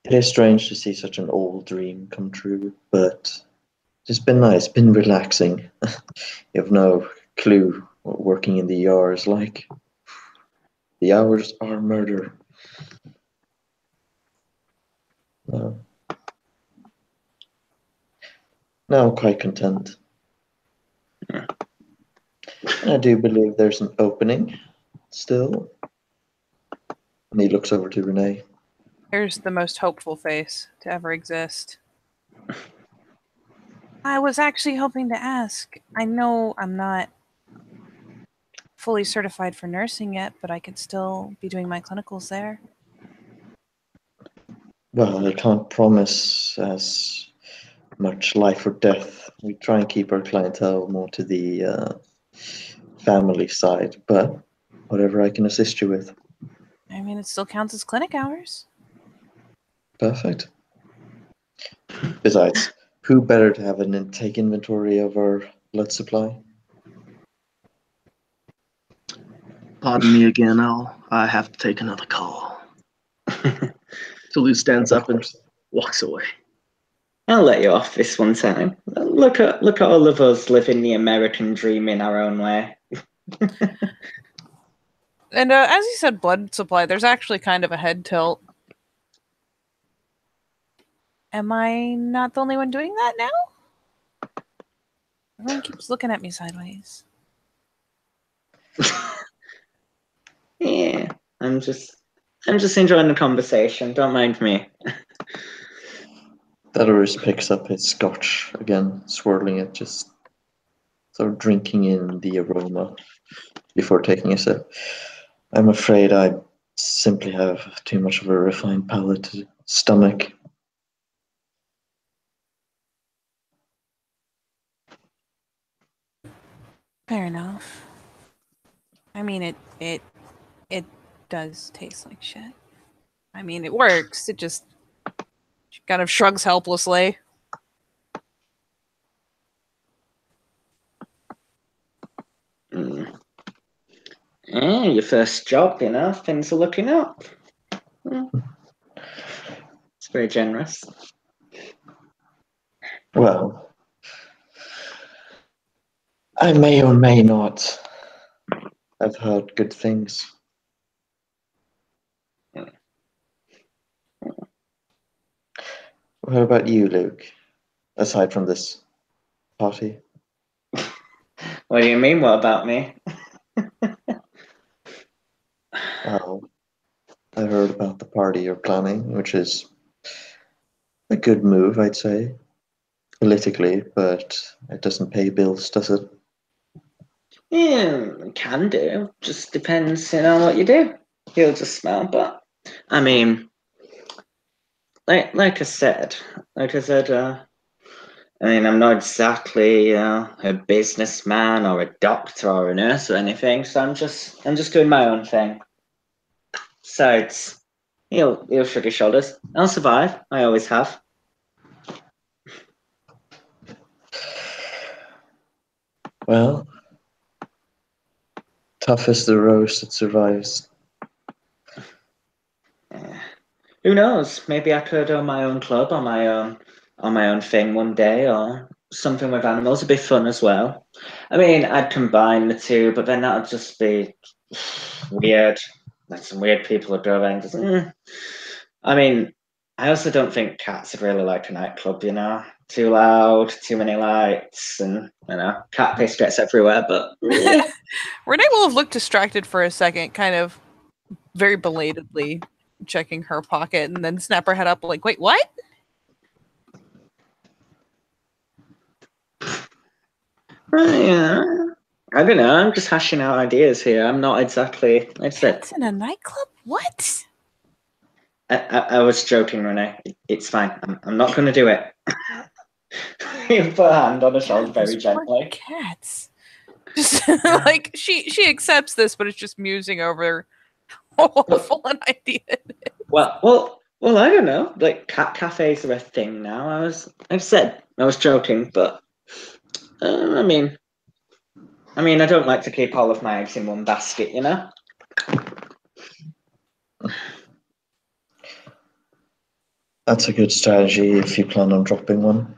It is strange to see such an old dream come true, but it's been nice, been relaxing. You have no clue what working in the ER is like. The hours are murder. No. No, I'm quite content. I do believe there's an opening still. And he looks over to Renee.
Here's the most hopeful face to ever exist. I was actually hoping to ask. I know I'm not fully certified for nursing yet, but I could still be doing my clinicals there.
Well, I can't promise as much life or death. We try and keep our clientele more to the family side, but whatever I can assist you with.
I mean, it still counts as clinic hours.
Perfect. Besides, who better to have an take inventory of our blood supply?
Pardon me again, I have to take another call. Toulouse stands up and walks away.
I'll let you off this one time. Look at all of us living the American dream in our own way.
And as you said, blood supply, there's actually kind of a head tilt. Am I not the only one doing that now? Everyone keeps looking at me sideways.
Yeah, I'm just enjoying the conversation. Don't mind me.
Belarus picks up his scotch again, swirling it, just sort of drinking in the aroma before taking a sip. I'm afraid I simply have too much of a refined palate to stomach.
Fair enough. I mean, it does taste like shit. I mean, it works. It just kind of shrugs helplessly.
Yeah, your first job, you know, things are looking up. It's very generous.
Well, I may or may not have heard good things. What about you, Luke? Aside from this party?
What do you mean, what about me?
Well, I heard about the party you're planning, which is a good move, I'd say, politically, but it doesn't pay bills, does it?
Yeah, can do. Just depends, you know, what you do. He'll just smell, but I mean, like I said, I mean, I'm not exactly a businessman or a doctor or a nurse or anything, so I'm just doing my own thing. So he'll shrug his shoulders. I'll survive. I always have.
Well, tough is the rose that survives.
Who knows? Maybe I could own my own club on my own thing one day, or something with animals. It'd be fun as well. I mean, I'd combine the two, but then that'd just be weird. Like some weird people would go there and I mean, I also don't think cats would really like a nightclub, you know? Too loud, too many lights, and, you know, cat piss gets everywhere, but...
Renee will have looked distracted for a second, kind of very belatedly checking her pocket, and then snap her head up like, wait, what?
Yeah. I don't know, I'm just hashing out ideas here. I'm not exactly...
Cats in a nightclub? What?
I was joking, Renee. It's fine. I'm not going to do it. You put a hand on her shoulder very gently.
Cats. Just like she accepts this, but it's just musing over how awful an idea it is.
Well, I don't know. Like cat cafes are a thing now. I've said I was joking, but I mean, I don't like to keep all of my eggs in one basket, you know.
That's a good strategy if you plan on dropping one.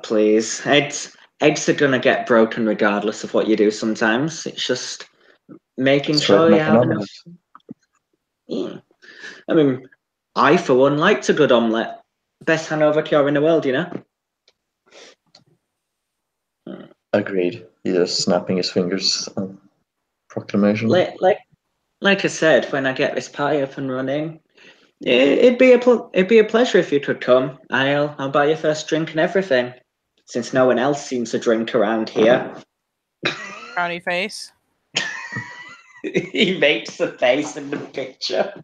Please, eggs are gonna get broken regardless of what you do. Sometimes it's just making
It's
sure
worth
you
making
have
on
enough.
it.
Yeah. I mean, I for one liked a good omelette. Best hangover cure in the world, you know.
Agreed. He's just snapping his fingers on proclamation.
Like I said, when I get this party up and running, it'd be a pleasure if you could come. I'll buy your first drink and everything, since no one else seems to drink around here.
Frowny face.
He makes the face in the picture,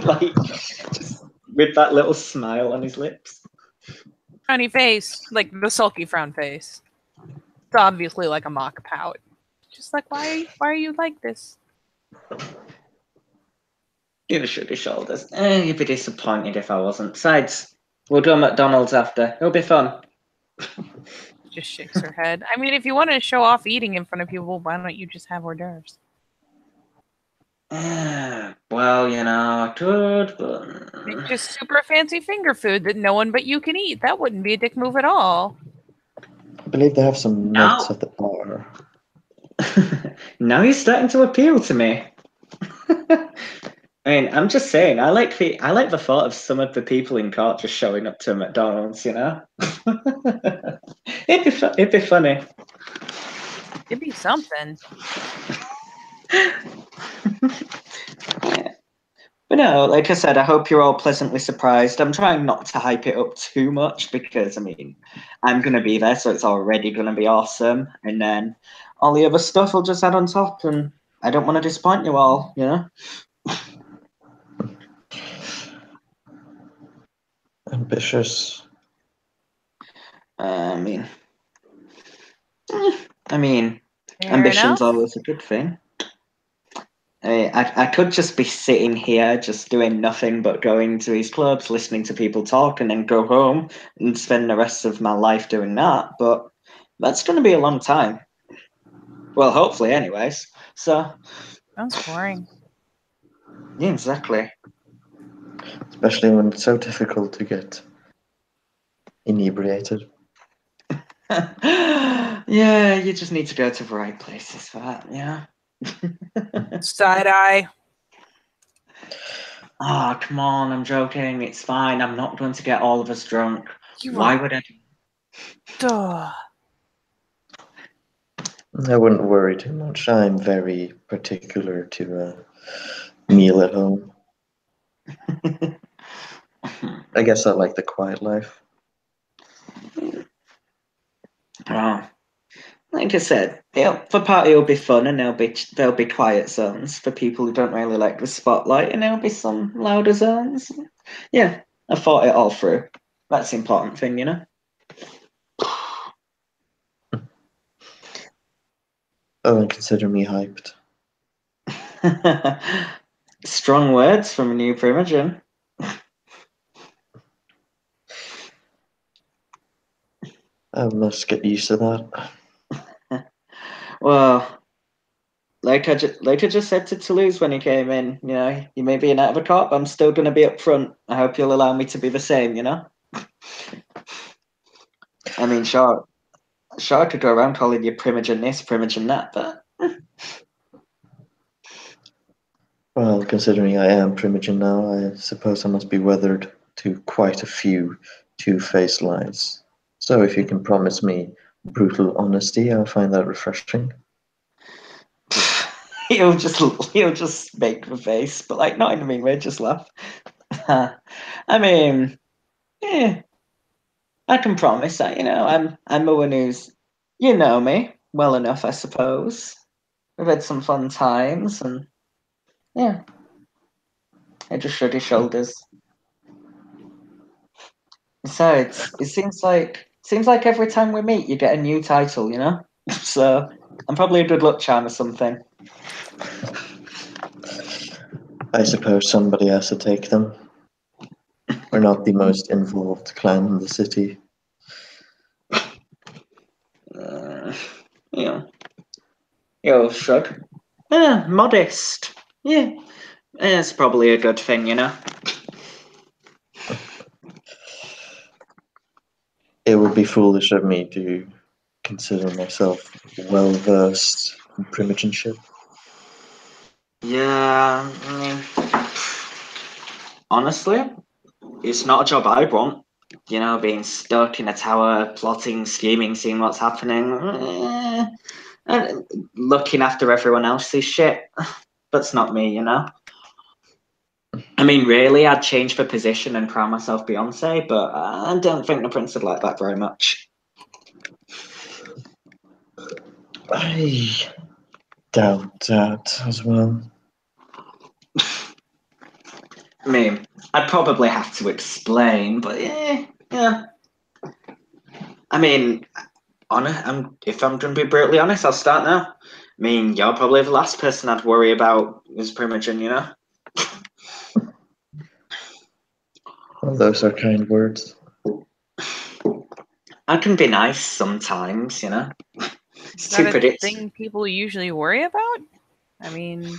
like just with that little smile on his lips.
Frowny face, like the sulky frown face. It's obviously like a mock pout. Just like, why are you like this?
He shook his shoulders. You'd be disappointed if I wasn't. Besides, we'll go McDonald's after. It'll be fun.
Just shakes her head. I mean, if you want to show off eating in front of people, why don't you just have hors d'oeuvres?
Well, you know, I could, but
Make just super fancy finger food that no one but you can eat. That wouldn't be a dick move at all.
I believe they have some
No.
nuts at the bar.
Now you're starting to appeal to me. I mean, I'm just saying, I like the thought of some of the people in court just showing up to McDonald's, you know? It'd be funny.
It'd be something.
Yeah. But no, like I said, I hope you're all pleasantly surprised. I'm trying not to hype it up too much because, I mean, I'm going to be there, so it's already going to be awesome. And then all the other stuff will just add on top, and I don't want to disappoint you all, you know?
ambitious.
I mean, I mean,
Fair
ambition's
enough.
always a good thing. I could just be sitting here, just doing nothing but going to these clubs, listening to people talk, and then go home and spend the rest of my life doing that. But that's going to be a long time. Well, hopefully, anyways. So,
Sounds boring.
yeah, exactly.
Especially when it's so difficult to get inebriated.
Yeah, you just need to go to the right places for that. Yeah.
Side eye.
Ah, come on, I'm joking. It's fine. I'm not going to get all of us drunk.
You
Why
are.
would I?
Duh.
I wouldn't worry too much. I'm very particular to a meal at home. I guess I like the quiet life.
Oh, like I said, the party will be fun, and there'll be quiet zones for people who don't really like the spotlight, and there'll be some louder zones. Yeah, I thought it all through. That's the important thing, you know.
Oh, and consider me hyped.
Strong words from a new Primogen.
I must get used to that.
Well, like I just said to Toulouse when he came in, you know, you may be an out of a cop, I'm still going to be up front. I hope you'll allow me to be the same, you know. I mean, sure, I could go around calling you Primogen this, Primogen that, but
Well, considering I am Primogen now, I suppose I must be weathered to quite a few two-faced lies. So if you can promise me brutal honesty, I'll find that refreshing.
he'll just make the face, but like not in a mean way, just laugh. I mean, yeah, I can promise that, you know, I'm the one who's, you know me well enough, I suppose. We've had some fun times, and yeah, I just shrugged his shoulders. Besides, it seems like every time we meet, you get a new title, you know. So I'm probably a good luck charm or something.
I suppose somebody has to take them. We're not the most involved clan in the city.
Uh, you know, you'll shrug. Yeah, modest. Yeah, it's probably a good thing, you know.
It would be foolish of me to consider myself well versed in primogenship.
Yeah, I mean, honestly, it's not a job I want. You know, being stuck in a tower, plotting, scheming, seeing what's happening, and looking after everyone else's shit. That's not me, you know. I mean, really, I'd change the position and crown myself Beyonce, but I don't think the prince would like that very much.
I doubt that as well.
I mean, I'd probably have to explain, but yeah. I mean, if I'm going to be brutally honest, I'll start now. I mean, you're probably the last person I'd worry about as Primogen, you know?
Well, those are kind words.
I can be nice sometimes, you know? It's
Is
too
that a
predictable.
thing people usually worry about? I mean,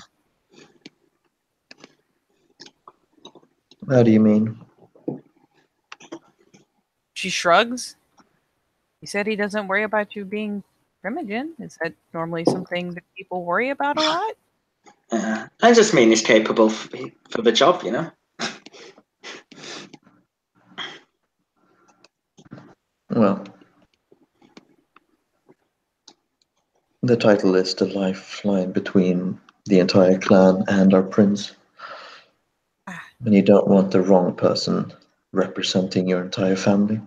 How do you mean?
she shrugs. He said he doesn't worry about you being Primogen. Is that normally something that people worry about a lot?
I just mean he's capable for the job, you know?
Well, the title is the lifeline between the entire clan and our prince. And you don't want the wrong person representing your entire family.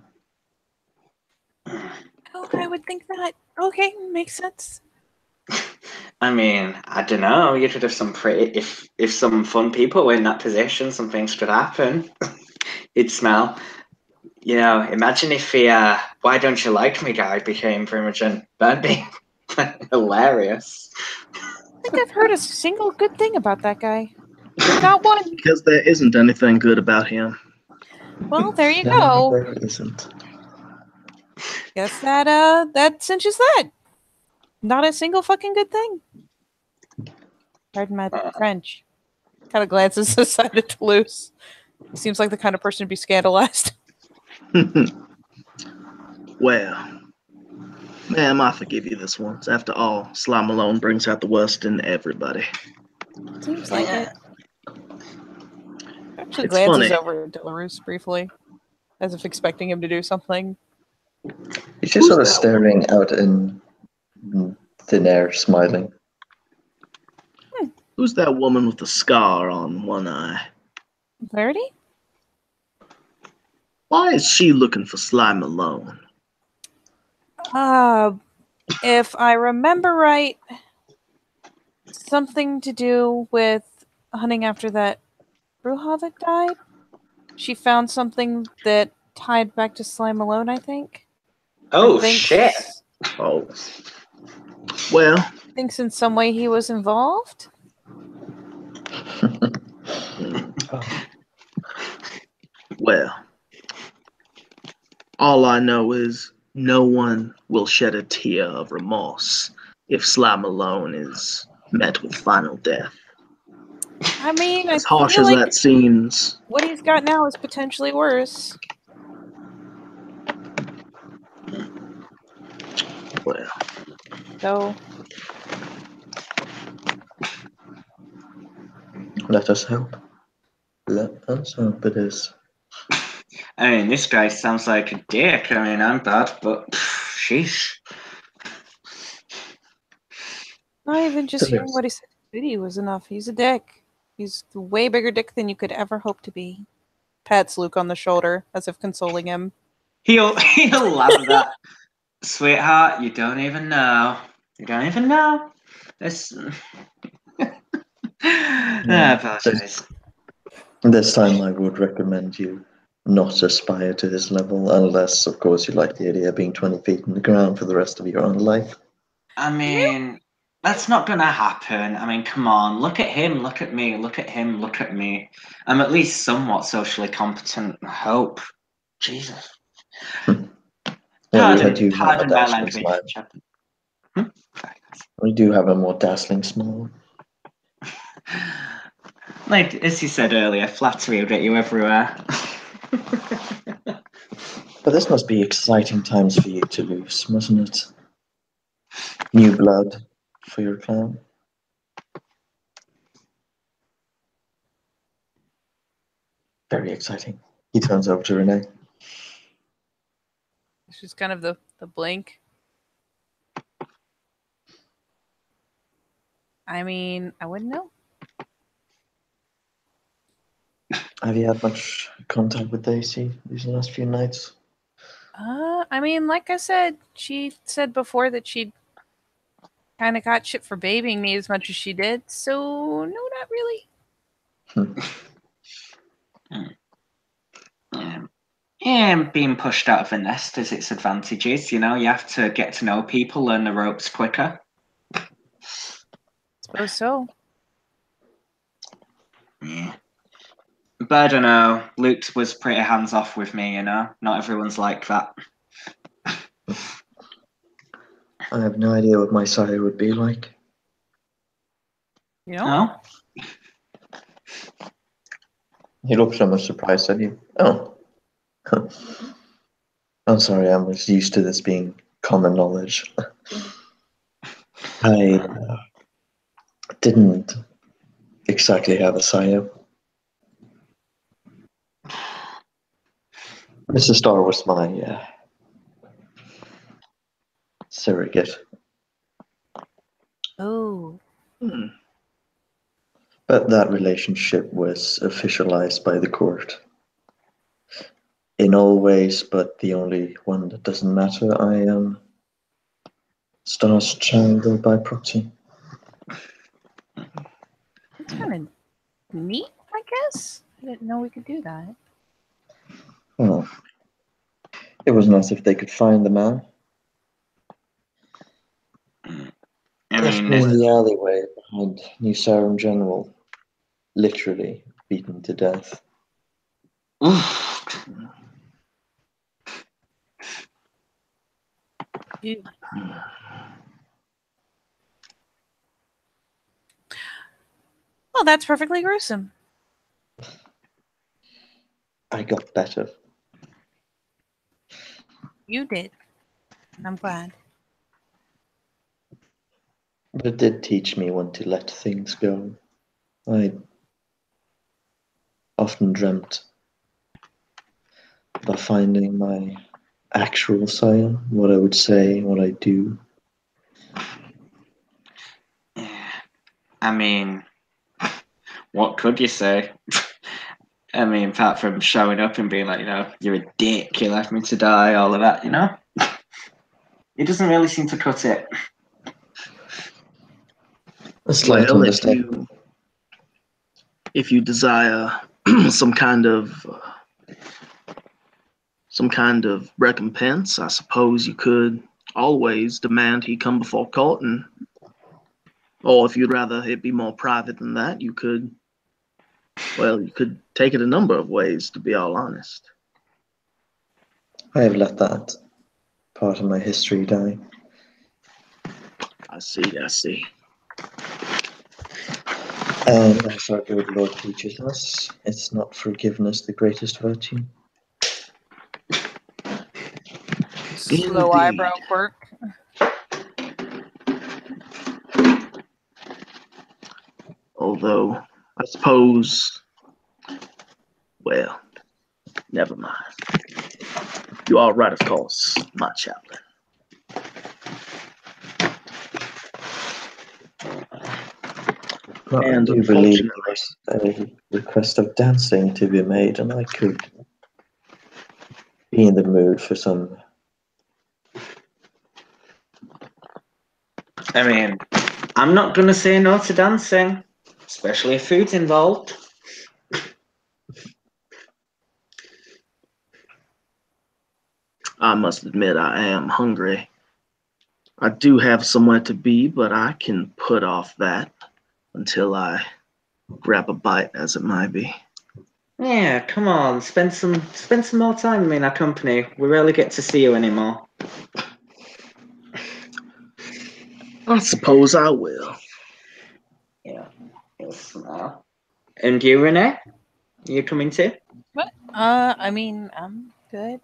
Oh, I would think that. Okay, makes sense.
I mean, I don't know. You could have some pretty. If some fun people were in that position, some things could happen. It'd smell. You know, imagine if the "Why don't you like me" guy became very much an. That'd be hilarious.
I think I've heard a single good thing about that guy. Not one.
Because there isn't anything good about him.
Well, there you
No,
go.
there isn't.
Guess that cinches that. Not a single fucking good thing. Pardon my French. Kind of glances aside at Toulouse. Seems like the kind of person to be scandalized.
Well, ma'am, I forgive you this once. After all, Sly Malone brings out the worst in everybody.
Seems like it. Actually
It's
glances
funny.
over at Delarose briefly, as if expecting him to do something.
He's just sort of
that?
staring out in thin air, smiling.
Who's that woman with the scar on one eye?
Verity?
Why is she looking for Sly Malone?
If I remember right, something to do with hunting after that Bruja that died. She found something that tied back to Sly Malone, I think.
Oh,
Or thinks-
shit.
Oh. Well,
Thinks in some way he was involved.
well. All I know is no one will shed a tear of remorse if Sly Malone is met with final death.
I mean,
As
I
harsh
feel
as
like
that seems,
what he's got now is potentially worse.
well,
So,
Let us hope. Let us hope it is.
I mean, this guy sounds like a dick. I mean, I'm bad, but sheesh.
not even just
So
hearing
there's-
what he said to Judy was enough. He's a dick. He's a way bigger dick than you could ever hope to be. Pats Luke on the shoulder, as if consoling him.
He'll love that. Sweetheart, you don't even know. You don't even know. This. I apologize.
This time I would recommend you not aspire to his level, unless, of course, you like the idea of being 20 feet in the ground for the rest of your own life.
I mean, that's not gonna happen. I mean, come on. Look at him. Look at me. Look at him. Look at me. I'm at least somewhat socially competent. I hope. Jesus.
Well,
Pardon,
we do have a
pardon my
dazzling
language,
smile.
Chaplain. Sorry,
We do have a more dazzling smile.
like as you said earlier, flattery will get you everywhere.
But this must be exciting times for you to lose, mustn't it? New blood for your clan. Very exciting. He turns over to Renee.
It's just kind of the blink. I mean, I wouldn't know.
Have you had much contact with Daisy these last few nights?
I mean, like I said, she said before that she'd kind of got shit for babying me as much as she did. So, no, not really.
Yeah, being pushed out of the nest has its advantages. You know, you have to get to know people, learn the ropes quicker.
Suppose so.
Yeah. But I don't know. Luke was pretty hands off with me, you know? Not everyone's like that.
I have no idea what my sire would be like.
You know?
Oh?
He looked so much surprised at you. Oh. I'm sorry, I was used to this being common knowledge. I didn't exactly have a sire. Mr. Starr was my surrogate.
Oh.
But that relationship was officialized by the court. In all ways, but the only one that doesn't matter, I am Star's child by proxy.
It's kind of neat, I guess. I didn't know we could do that.
Oh, It wasn't as if they could find the man.
I
Left
mean,
me in the alleyway behind New Sarum General, literally beaten to death.
You- Well, that's perfectly gruesome.
I got better.
You did. I'm glad.
But it did teach me when to let things go. I often dreamt about finding my actual sire, what I would say, what I do.
I mean, what could you say? I mean, apart from showing up and being like, you're a dick, you left me to die, all of that, It doesn't really seem to cut it.
It's like to
Well,
understand.
if you desire some kind of recompense, I suppose you could always demand he come before court, or if you'd rather it be more private than that, you could take it a number of ways, to be all honest.
I have let that part of my history die.
I see.
And as our good Lord teaches us, it's not forgiveness the greatest virtue.
Slow
Indeed.
eyebrow quirk.
Although, I suppose, well, never mind. You are right, of course, my chaplain.
Well, I
And
do believe
unfortunately,
there was a request of dancing to be made, and I could be in the mood for some.
I mean, I'm not going to say no to dancing, especially if food's involved.
I must admit I am hungry. I do have somewhere to be, but I can put off that until I grab a bite, as it might be.
Yeah, come on, spend some more time in our company. We rarely get to see you anymore.
I suppose I will.
Yeah, yes. And you, Renee? You coming too?
What? I mean, I'm good.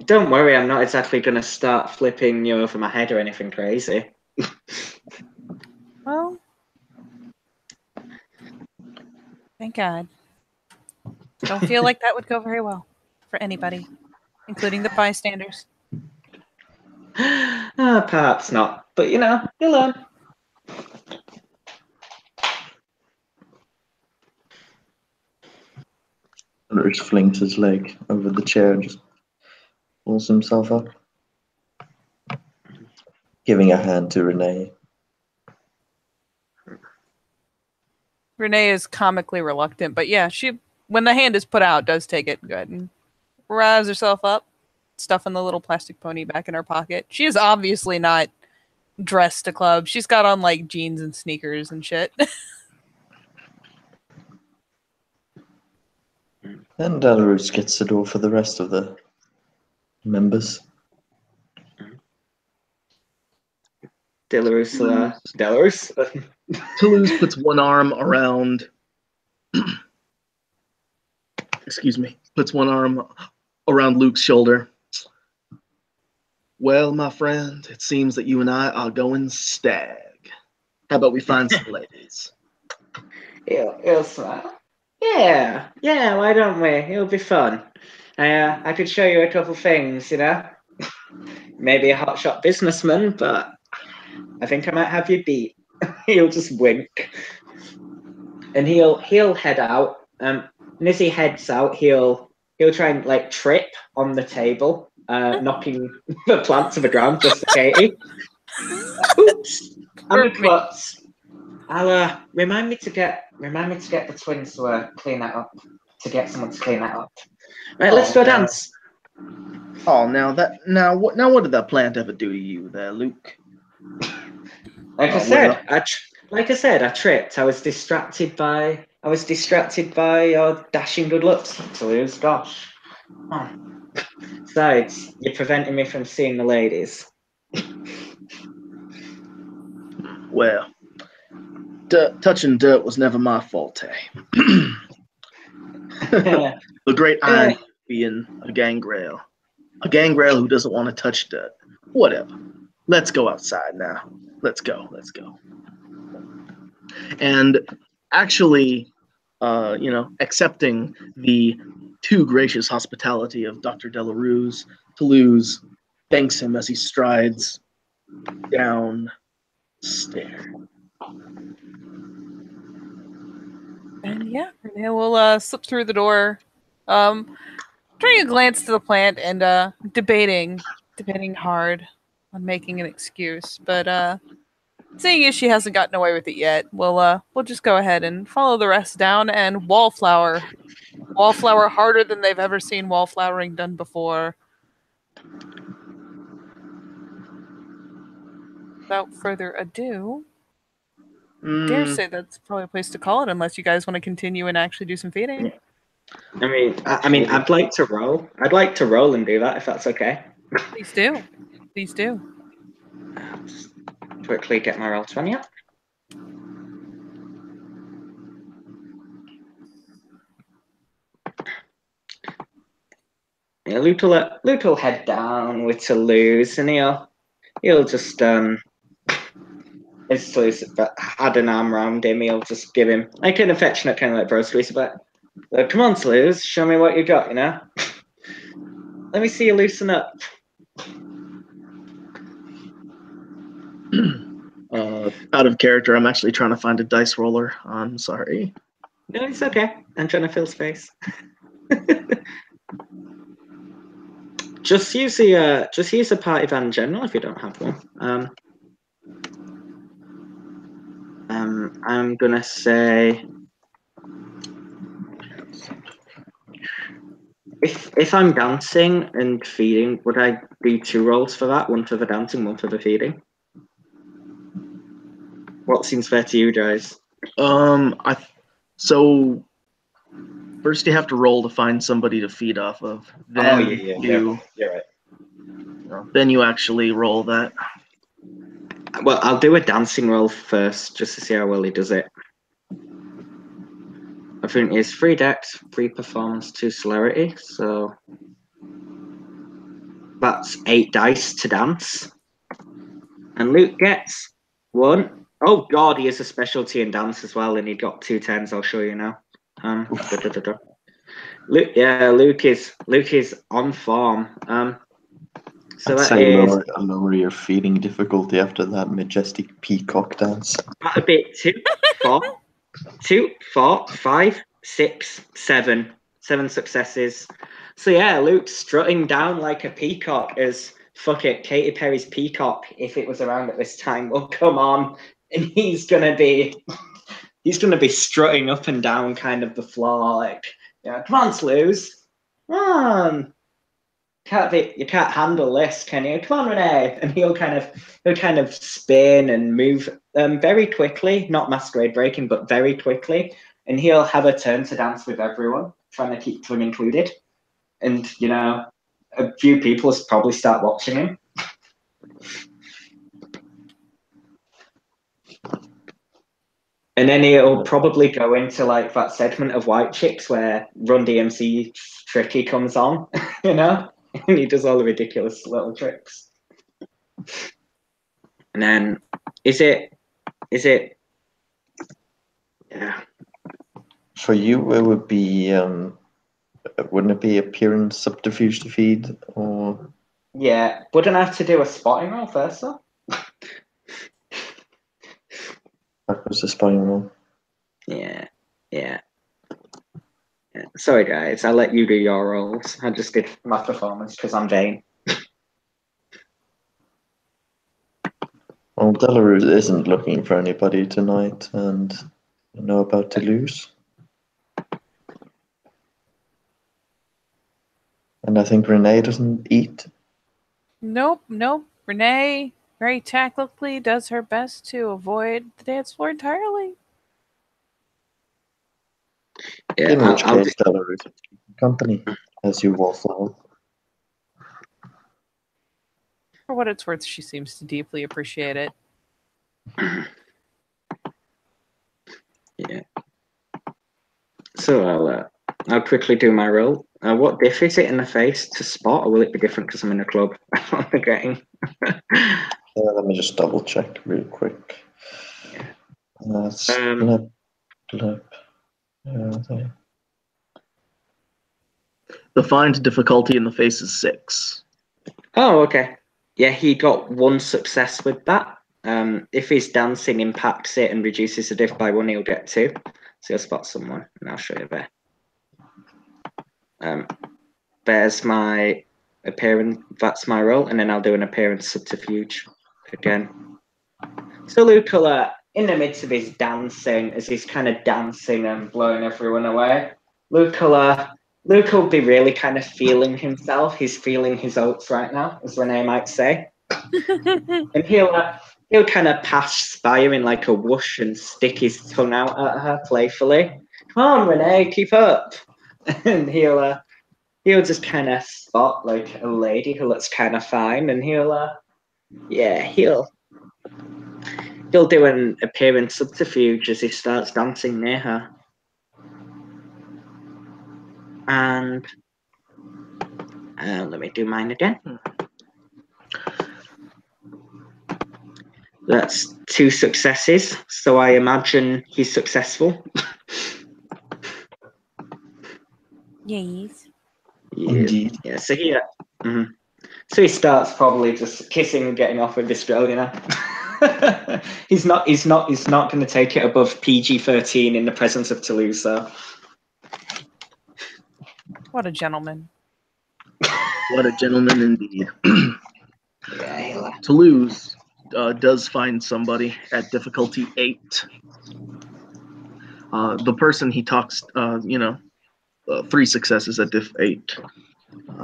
Don't worry, I'm not exactly going to start flipping you over my head or anything crazy.
Well, thank God. Don't feel like that would go very well for anybody, including the bystanders.
Perhaps not, but you'll learn.
Ulrich flings his leg over the chair and just pulls himself up, giving a hand to Renee.
Renee is comically reluctant, but yeah, she, when the hand is put out, does take it good and rises herself up, stuffing the little plastic pony back in her pocket. She is obviously not dressed to club. She's got on like jeans and sneakers and shit.
And Belarus gets the door for the rest of the members.
Delarus.
Toulouse puts one arm around. Puts one arm around Luke's shoulder. Well, my friend, it seems that you and I are going stag. How about we find some ladies?
He'll smile. Yeah, why don't we? It'll be fun. I could show you a couple things, Maybe a hotshot businessman, but I think I might have you beat. He'll just wink. And he'll head out. And as he heads out, he'll try and like trip on the table, knocking the plant to the ground just for Katie. Oops. I'm a klutz. I'll remind me to get the twins to clean that up. To get someone to clean that up. Right, let's go dance.
Oh, what did that plant ever do to you there, Luke?
Like I
Oh,
said,
well.
I tripped. I was distracted by your dashing good looks, Toulouse. Gosh. Oh. Besides, you're preventing me from seeing the ladies.
Well, touching dirt was never my forte. The great irony of being a gangrel. A gangrel who doesn't want to touch dirt. Whatever. Let's go outside now. Let's go. And actually, accepting the too gracious hospitality of Dr. Delarue, Toulouse thanks him as he strides downstairs.
And yeah, Renee will slip through the door, turning a glance to the plant and debating hard on making an excuse. But seeing as she hasn't gotten away with it yet, we'll just go ahead and follow the rest down and wallflower harder than they've ever seen wallflowering done before. Without further ado, dare say that's probably a place to call it, unless you guys want to continue and actually do some feeding.
I mean, I'd like to roll. I'd like to roll and do that if that's okay.
Please do.
Just quickly get my roll 20 up. Yeah, Luke will head down with Toulouse, and he'll just as Toulouse had an arm around him, he'll just give him like an affectionate kind of like bro squeeze, but come on, Toulouse, show me what you got, you know. Let me see you loosen up.
Out of character, I'm actually trying to find a dice roller. I'm sorry.
No, it's okay. I'm trying to fill space. Just use a party van in general if you don't have one. I'm gonna say if I'm dancing and feeding, would I do 2 rolls for that? 1 for the dancing, 1 for the feeding. What seems fair to you guys?
So first you have to roll to find somebody to feed off of. Then
You're right.
Then you actually roll that.
Well, I'll do a dancing roll first, just to see how well he does it. I think it's 3 dex, 3 performance, 2 celerity, so that's 8 dice to dance. And Luke gets 1. Oh God, he has a specialty in dance as well, and he got 2 10s. I'll show you now. Luke is on form. So
I'd
that
say
is
lower your feeding difficulty after that majestic peacock dance.
a bit 2, 4, 5, 6, 7. 7 successes. So yeah, Luke's strutting down like a peacock as fuck it, Katy Perry's Peacock, if it was around at this time, will come on, and he's gonna be strutting up and down kind of the floor, like, yeah, come on, Toulouse. Come on. You can't handle this, can you? Come on, Renee. And he'll kind of spin and move very quickly, not masquerade breaking, but very quickly. And he'll have a turn to dance with everyone, trying to keep them included. And, you know, a few people will probably start watching him. And then he'll probably go into like that segment of White Chicks where Run DMC Tricky comes on, you know? And he does all the ridiculous little tricks. And then is it yeah.
For you it would be wouldn't it be appearance subterfuge to feed, or
Yeah. Wouldn't I have to do a spotting roll first though?
what was the spotting roll?
Yeah. Sorry guys, I'll let you do your rolls. I just did my performance because I'm vain.
Well, Delarue isn't looking for anybody tonight, and you know about Toulouse. And I think Renee doesn't eat.
Nope. Renee very tactfully does her best to avoid the dance floor entirely.
Yeah,
In which
I'll
case, Delaware is company, as you also.
For what it's worth, she seems to deeply appreciate it.
Yeah. So I'll quickly do my roll. What diff is it in the face to spot, or will it be different because I'm in a club? I'm forgetting.
Let me just double check real quick. Slip.
The find difficulty in the face is 6.
Oh, okay. Yeah, he got 1 success with that. If his dancing impacts it and reduces the diff by 1, he'll get 2. So he'll spot someone, and I'll show you there. There's my appearance. That's my roll, and then I'll do an appearance subterfuge again. So Luke will, in the midst of his dancing, as he's kind of dancing and blowing everyone away, Luke will be really kind of feeling himself. He's feeling his oats right now, as Renee might say. And he'll kind of pass by her in like a whoosh and stick his tongue out at her playfully. Come on, Renee, keep up. And he'll just kind of spot like a lady who looks kind of fine, and he'll do an appearance subterfuge as he starts dancing near her. And let me do mine again. That's 2 successes, so I imagine he's successful.
Yes.
Indeed.
Yeah. So so he starts probably just kissing and getting off with this girl, you know. He's not going to take it above PG-13 in the presence of Toulouse. So.
What a gentleman.
What a gentleman indeed.
Yeah.
Toulouse does find somebody at difficulty 8. The person he talks, 3 successes at diff 8.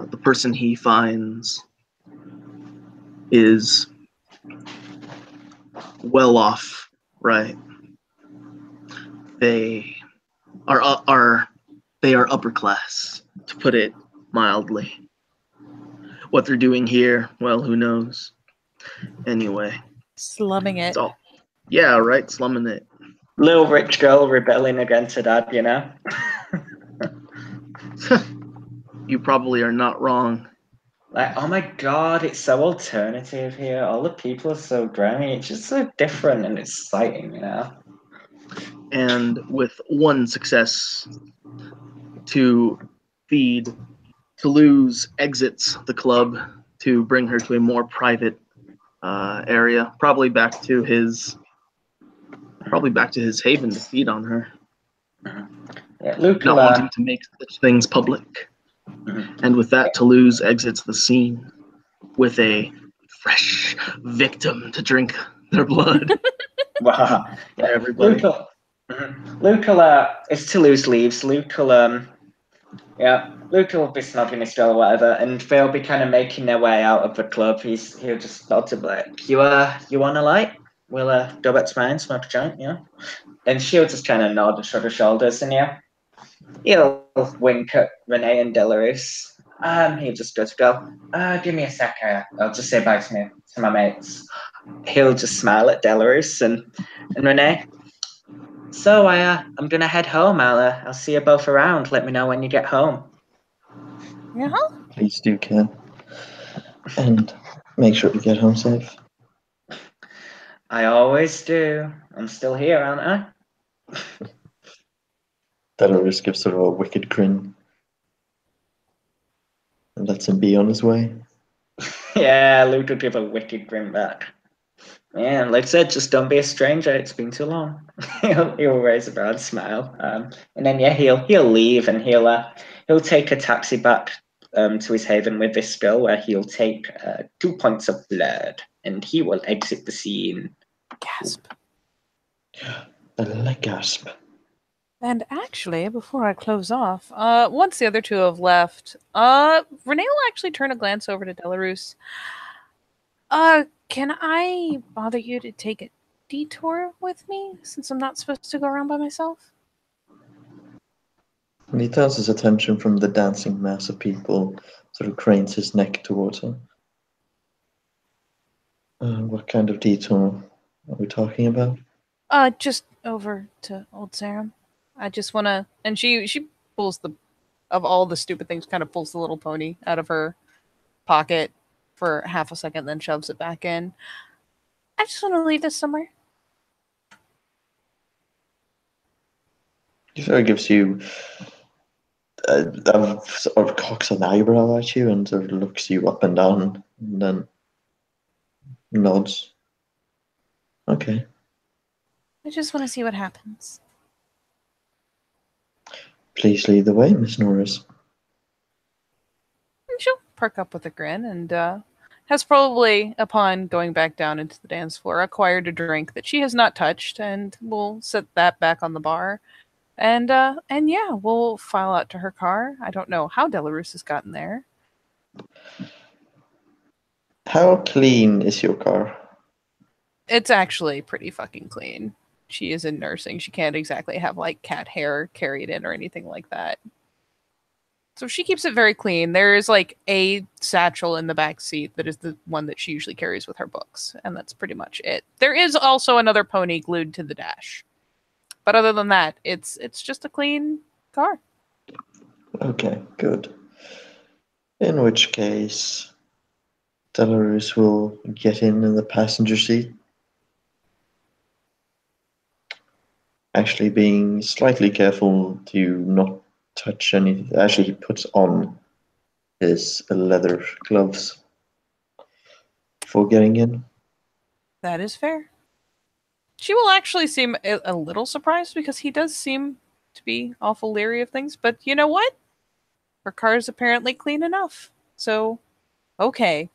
The person he finds is well off, right? They are upper class, to put it mildly. What they're doing here, well, who knows? Anyway.
Slumming it.
Yeah, right, slumming it.
Little rich girl rebelling against her dad, you know?
You probably are not wrong.
Like, oh my god, it's so alternative here. All the people are so grimy. It's just so different and exciting, you know?
And with 1 success to feed, Toulouse exits the club to bring her to a more private area, probably back to his haven to feed on her.
Yeah, Luke
Not wanting to make such things public. And with that, Toulouse exits the scene with a fresh victim to drink their blood.
Wow. Yeah,
Everybody.
Luke will, as Toulouse leaves, Luke will be snogging his girl or whatever, and they'll be kind of making their way out of the club. He'll just nod to like, you want a light? We'll go back to mine, smoke a joint, you know? And she'll just kind of nod and shrug her shoulders, and he'll wink at Renee and Delarus. He'll just go, give me a sec, I'll just say bye to my mates. He'll just smile at Delarus and Renee. So I'm gonna head home. I'll see you both around. Let me know when you get home.
Yeah.
Please do, Ken. And make sure to get home safe.
I always do. I'm still here, aren't I?
Delaware gives sort of a wicked grin and lets him be on his way.
Yeah, Luke will give a wicked grin back. Yeah, like I said, just don't be a stranger. It's been too long. he'll raise a broad smile, and then he'll leave, and he'll take a taxi back to his haven with this girl, where he'll take 2 points of blood, and he will exit the scene.
Gasp.
A little gasp.
And actually, before I close off, once the other two have left, Renee will actually turn a glance over to Delarus. Can I bother you to take a detour with me, since I'm not supposed to go around by myself?
And he turns his attention from the dancing mass of people, sort of cranes his neck towards her. What kind of detour are we talking about?
Just over to Old Sarum. I just wanna, and she pulls of all the stupid things, kind of pulls the little pony out of her pocket for half a second, then shoves it back in. I just want to leave this somewhere.
He sort of gives you sort of cocks an eyebrow at you and sort of looks you up and down and then nods. Okay.
I just want to see what happens.
Please lead the way, Miss Norris.
And she'll perk up with a grin and has probably, upon going back down into the dance floor, acquired a drink that she has not touched, and will set that back on the bar. And yeah, we'll file out to her car. I don't know how Delarus has gotten there.
How clean is your car?
It's actually pretty fucking clean. She is in nursing. She can't exactly have like cat hair carried in or anything like that. So she keeps it very clean. There is like a satchel in the back seat that is the one that she usually carries with her books, and that's pretty much it. There is also another pony glued to the dash. But other than that, it's just a clean car.
Okay, good. In which case, Delarus will get in the passenger seat. Actually being slightly careful to not touch anything. Actually, he puts on his leather gloves before getting in.
That is fair. She will actually seem a little surprised because he does seem to be awful leery of things, but you know what? Her car is apparently clean enough. So, okay.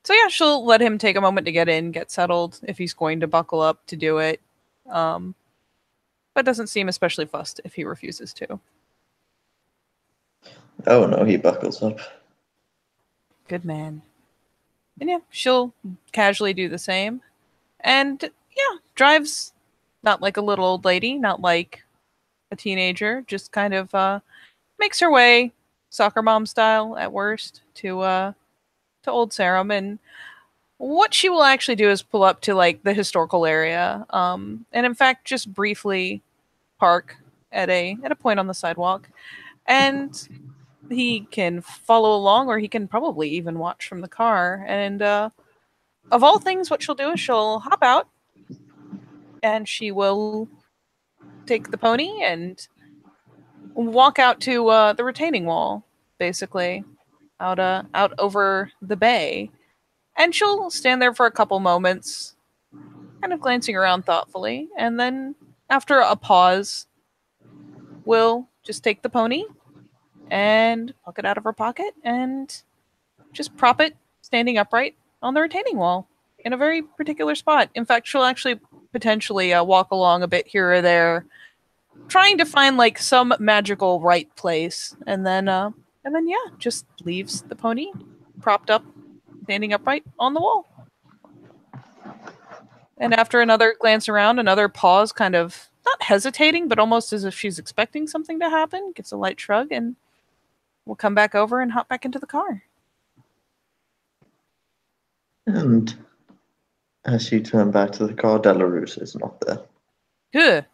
So yeah, she'll let him take a moment to get in, get settled, if he's going to buckle up to do it. But doesn't seem especially fussed if he refuses to.
Oh no, he buckles up.
Good man. And yeah, she'll casually do the same. And yeah, drives not like a little old lady, not like a teenager, just kind of makes her way, soccer mom style at worst, to Old Sarum. And what she will actually do is pull up to like the historical area, and in fact just briefly park at a point on the sidewalk, and he can follow along, or he can probably even watch from the car. And of all things, what she'll do is she'll hop out, and she will take the pony and walk out to the retaining wall, basically out over the bay. And she'll stand there for a couple moments, kind of glancing around thoughtfully, and then after a pause, will just take the pony and pluck it out of her pocket and just prop it standing upright on the retaining wall in a very particular spot. In fact, she'll actually potentially walk along a bit here or there, trying to find like some magical right place, and then yeah, just leaves the pony propped up, standing upright on the wall. And after another glance around, another pause, kind of not hesitating, but almost as if she's expecting something to happen, gives a light shrug, and we'll come back over and hop back into the car.
And as you turn back to the car, Delarus is not there.
Good.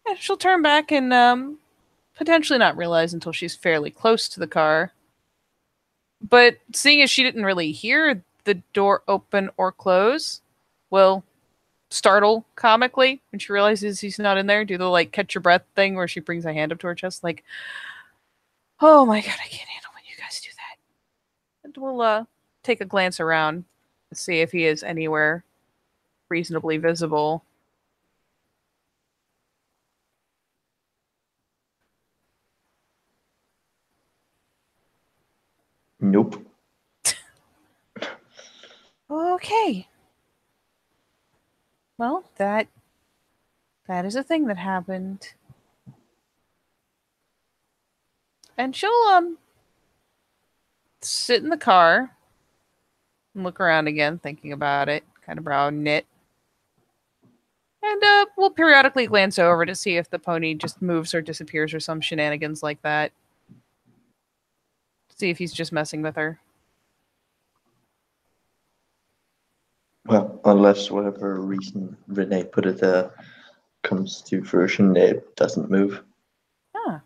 Yeah, she'll turn back and potentially not realize until she's fairly close to the car. But seeing as she didn't really hear the door open or close, will startle comically when she realizes he's not in there, do the like catch your breath thing where she brings a hand up to her chest like, oh my god, I can't handle when you guys do that. And we'll take a glance around to see if he is anywhere reasonably visible.
Nope.
Okay. Well, that That is a thing that happened. And she'll sit in the car and look around again, thinking about it, kind of brow knit. And we'll periodically glance over to see if the pony just moves or disappears or some shenanigans like that. See if he's just messing with her.
Well, unless whatever reason Renee put it there comes to fruition, it doesn't move.
Ah.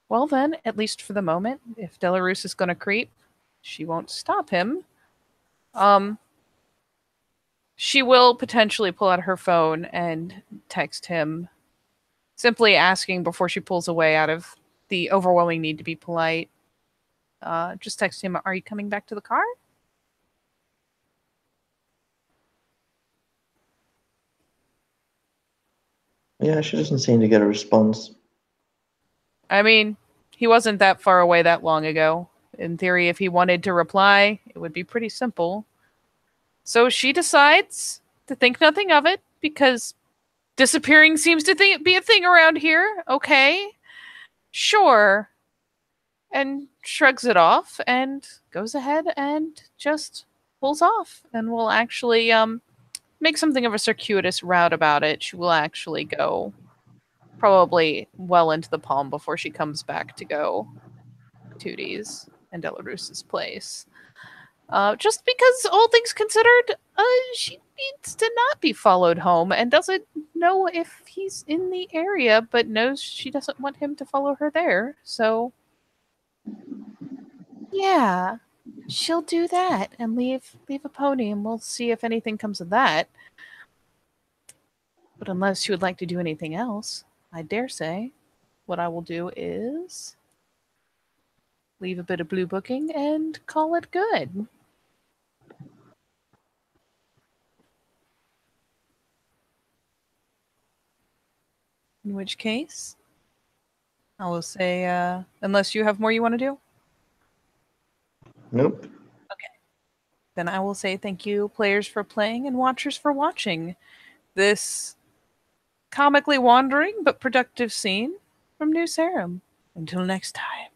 Well then, at least for the moment, if Delarus is going to creep, she won't stop him. She will potentially pull out her phone and text him, simply asking before she pulls away out of the overwhelming need to be polite. Just text him, "Are you coming back to the car?"
Yeah, she doesn't seem to get a response.
I mean, he wasn't that far away that long ago. In theory, if he wanted to reply, it would be pretty simple. So she decides to think nothing of it because disappearing seems to be a thing around here. Okay, sure. And shrugs it off and goes ahead and just pulls off and will actually make something of a circuitous route about it. She will actually go probably well into the palm before she comes back to go Tootie's and Delarus's place. Just because, all things considered, she needs to not be followed home and doesn't know if he's in the area, but knows she doesn't want him to follow her there. So, yeah, she'll do that and leave a pony, and we'll see if anything comes of that. But unless she would like to do anything else, I dare say what I will do is leave a bit of blue booking and call it good. In which case, I will say, unless you have more you want to do?
Nope.
Then I will say thank you, players, for playing and watchers for watching this comically wandering but productive scene from New Sarum. Until next time.